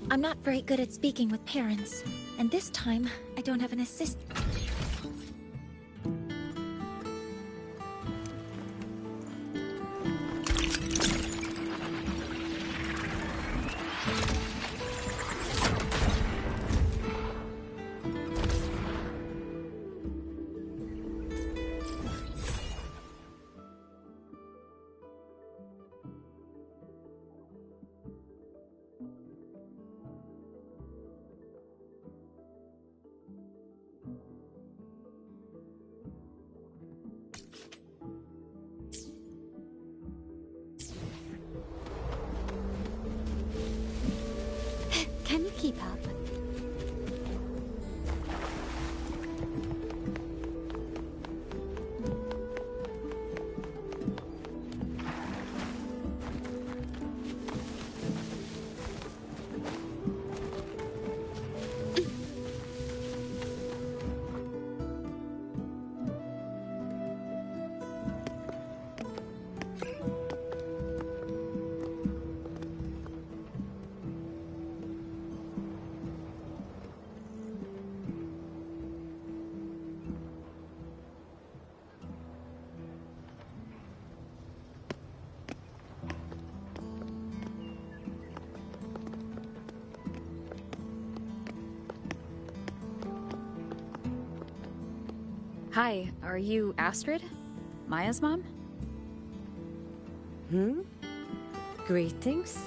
I'm not very good at speaking with parents, and this time I don't have an assistant. Keep up. Hi, are you Astrid? Maya's mom? Greetings.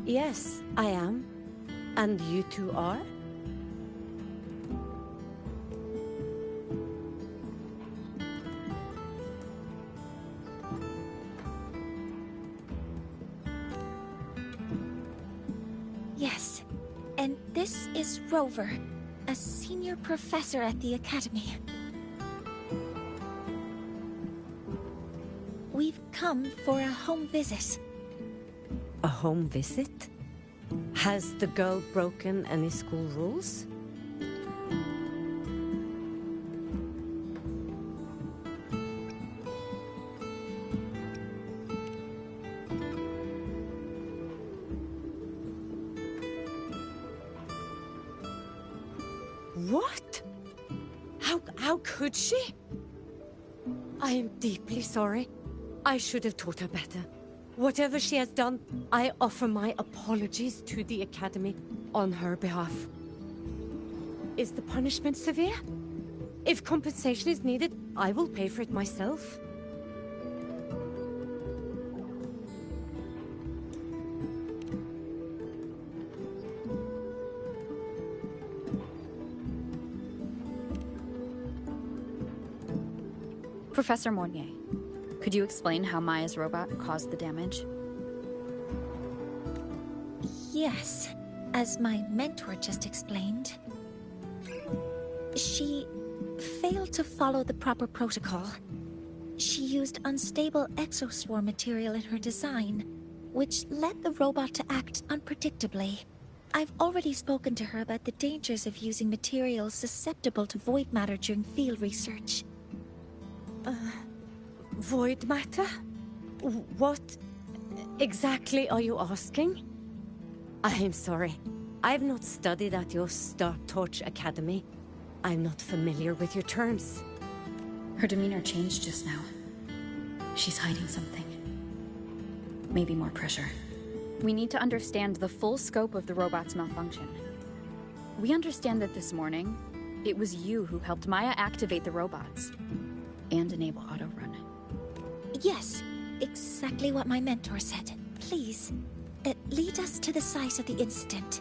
Yes, I am. And you two are? Yes. And this is Rover, a senior professor at the Academy. We've come for a home visit. A home visit? Has the girl broken any school rules? What? How could she? I am deeply sorry. I should have taught her better. Whatever she has done, I offer my apologies to the Academy on her behalf. Is the punishment severe? If compensation is needed, I will pay for it myself. Professor Mornier, could you explain how Maya's robot caused the damage? Yes, as my mentor just explained. She failed to follow the proper protocol. She used unstable exoswarm material in her design, which led the robot to act unpredictably. I've already spoken to her about the dangers of using materials susceptible to void matter during field research. Void matter? What exactly are you asking? I am sorry. I've not studied at your Star Torch Academy. I'm not familiar with your terms. Her demeanor changed just now. She's hiding something. Maybe more pressure. We need to understand the full scope of the robot's malfunction. We understand that this morning, it was you who helped Maya activate the robots and enable auto-run. Yes, exactly what my mentor said. Please, lead us to the site of the incident.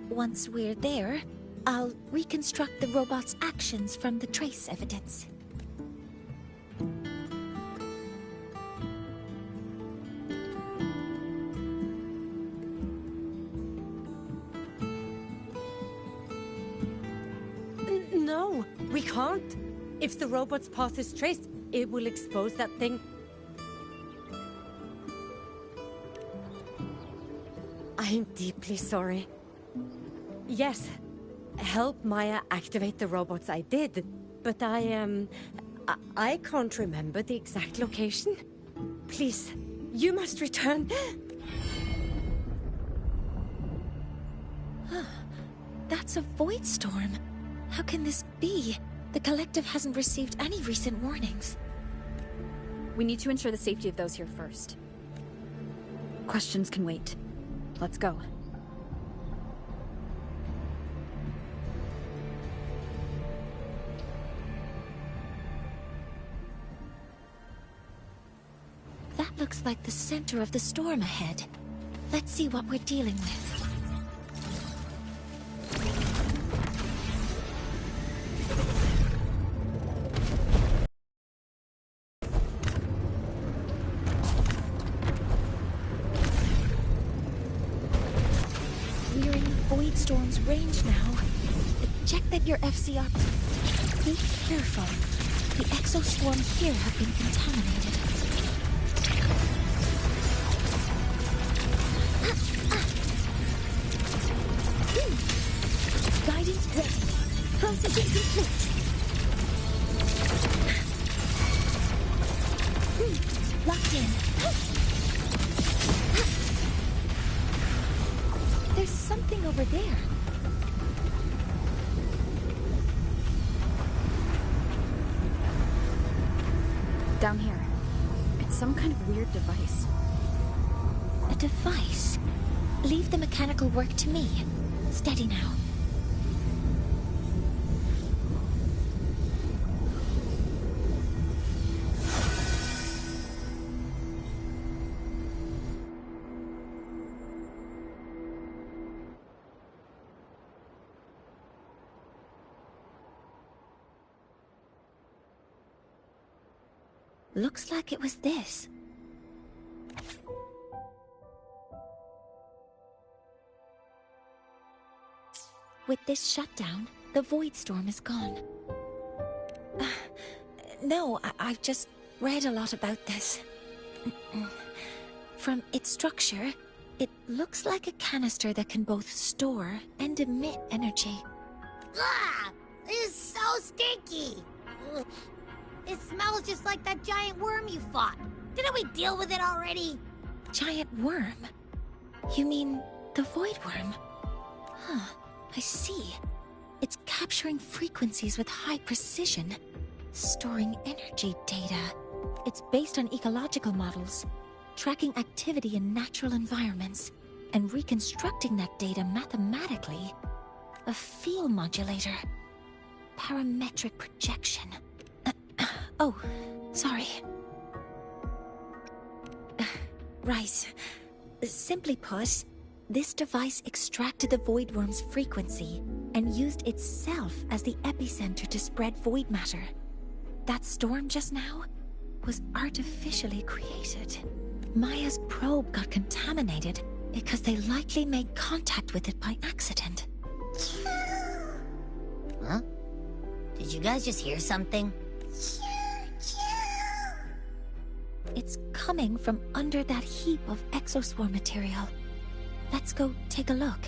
Once we're there, I'll reconstruct the robot's actions from the trace evidence. No, we can't. If the robot's path is traced, it will expose that thing. I am deeply sorry. Yes, help Maya activate the robots I did, but I can't remember the exact location. Please, you must return. That's a void storm. How can this be? The Collective hasn't received any recent warnings. We need to ensure the safety of those here first. Questions can wait. Let's go. That looks like the center of the storm ahead. Let's see what we're dealing with. storm's range now. Check that your FCR... Be careful. The exoswarm here have been contaminated. Guidance ready. Processing complete. Locked in. There's something over there. Down here. It's some kind of weird device. A device? Leave the mechanical work to me. Steady now. Looks like it was this. With this shutdown, the void storm is gone. No, I've just read a lot about this. From its structure, it looks like a canister that can both store and emit energy. Ugh! This is so stinky! Ugh. It smells just like that giant worm you fought. Didn't we deal with it already? Giant worm? You mean the void worm? Huh, I see. It's capturing frequencies with high precision, storing energy data. It's based on ecological models, tracking activity in natural environments, and reconstructing that data mathematically. A field modulator. Parametric projection. Oh, sorry. Right. Simply put, this device extracted the void worm's frequency and used itself as the epicenter to spread void matter. That storm just now was artificially created. Maya's probe got contaminated because they likely made contact with it by accident. Huh? Did you guys just hear something? It's coming from under that heap of exoswarm material. Let's go take a look.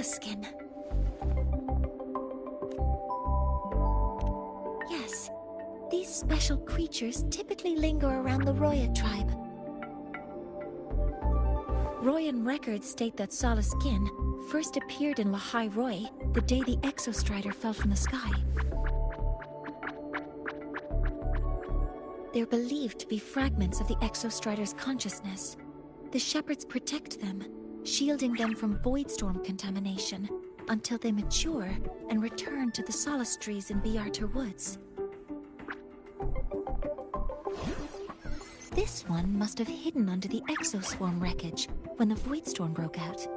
Skin. Yes, these special creatures typically linger around the Roya tribe. Royan records state that Skin first appeared in Lahai Roy the day the Exostrider fell from the sky. They're believed to be fragments of the Exostrider's consciousness. The shepherds protect them, shielding them from void storm contamination until they mature and return to the solace trees in Biarter Woods. This one must have hidden under the exoswarm wreckage when the void storm broke out.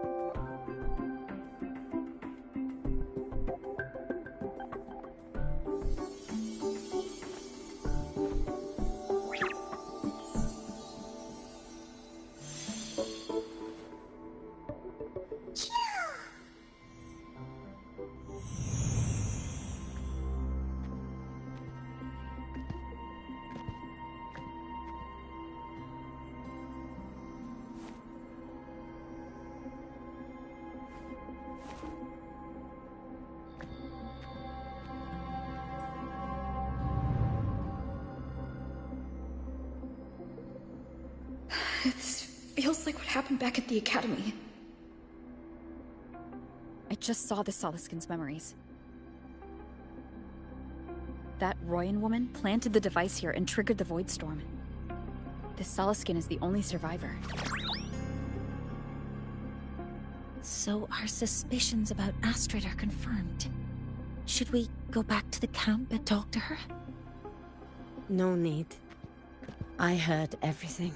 This feels like what happened back at the Academy. I just saw the Soliskin's memories. That Royan woman planted the device here and triggered the Void Storm. This Soliskin is the only survivor. So our suspicions about Astrid are confirmed. Should we go back to the camp and talk to her? No need. I heard everything.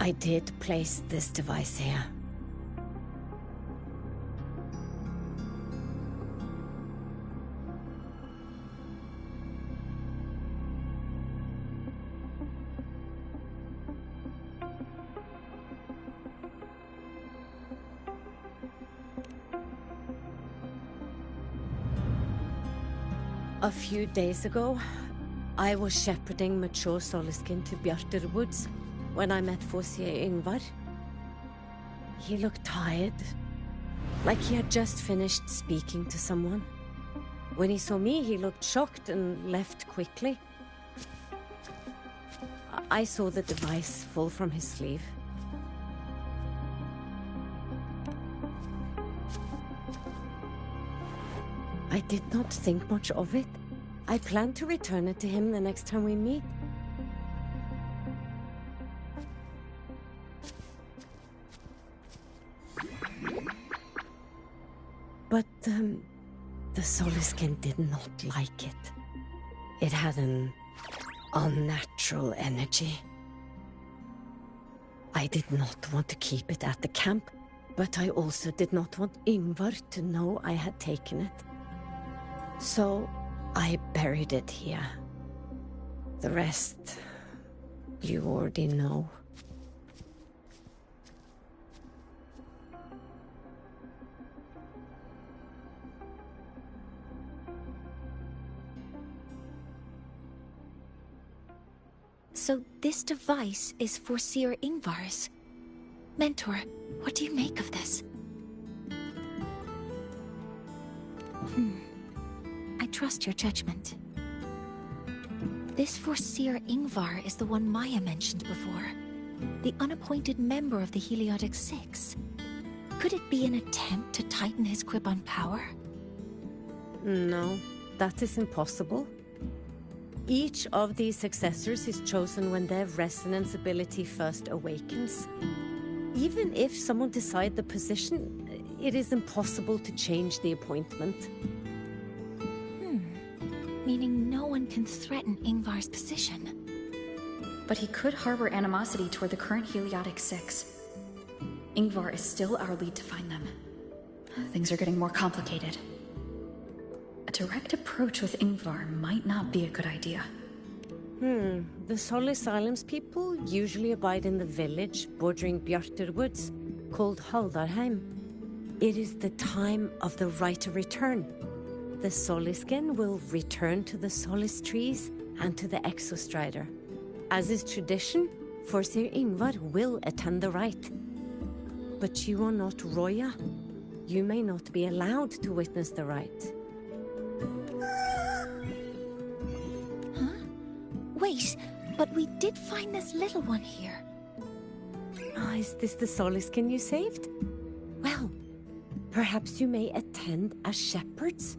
I did place this device here. A few days ago, I was shepherding mature Soliskin to Bjartur Woods when I met Forcier Ingvar. He looked tired, like he had just finished speaking to someone. When he saw me, he looked shocked and left quickly. I saw the device fall from his sleeve. I did not think much of it. I plan to return it to him the next time we meet. But, the Soliskin did not like it. It had an unnatural energy. I did not want to keep it at the camp, but I also did not want Ingvar to know I had taken it. So, I buried it here. The rest, you already know. So this device is Forcier Ingvar's. Mentor, what do you make of this? I trust your judgment. This Forcier Ingvar is the one Maya mentioned before. The unappointed member of the Heliotic Six. Could it be an attempt to tighten his grip on power? No, that is impossible. Each of these successors is chosen when their resonance ability first awakens. Even if someone decides the position, it is impossible to change the appointment. Meaning no one can threaten Ingvar's position. But he could harbor animosity toward the current Heliotic Six. Ingvar is still our lead to find them. Things are getting more complicated. A direct approach with Ingvar might not be a good idea. The Solis Islands people usually abide in the village bordering Bjartur Woods, called Haldarheim. It is the time of the right of return. The Soliskin will return to the Solis trees and to the Exostrider. As is tradition, Forcier Ingvar will attend the rite. But you are not Roya. You may not be allowed to witness the rite. Wait, but we did find this little one here. Is this the Soliskin you saved? Well, perhaps you may attend as shepherds?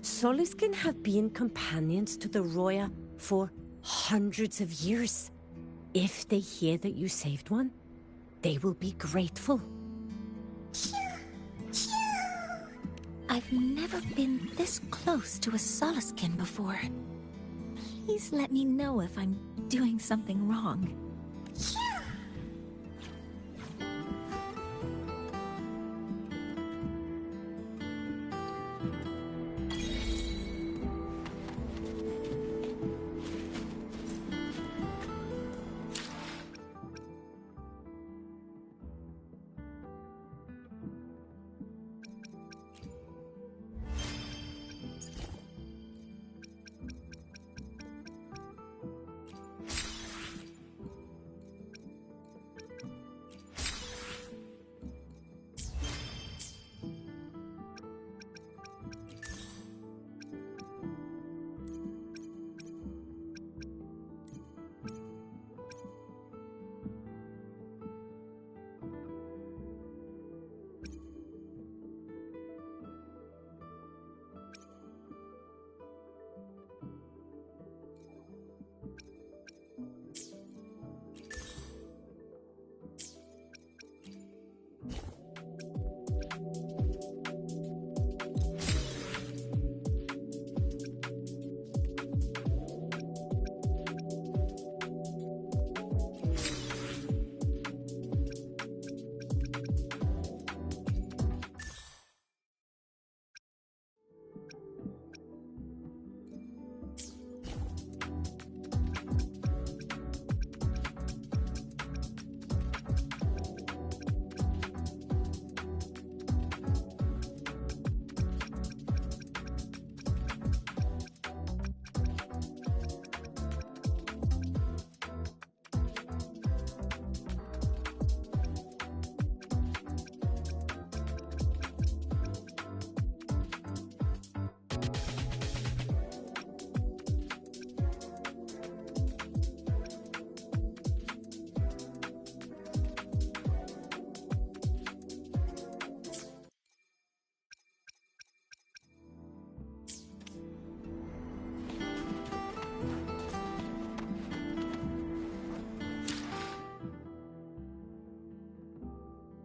Soliskin have been companions to the Roya for hundreds of years. If they hear that you saved one, they will be grateful. I've never been this close to a Soliskin before. Please let me know if I'm doing something wrong.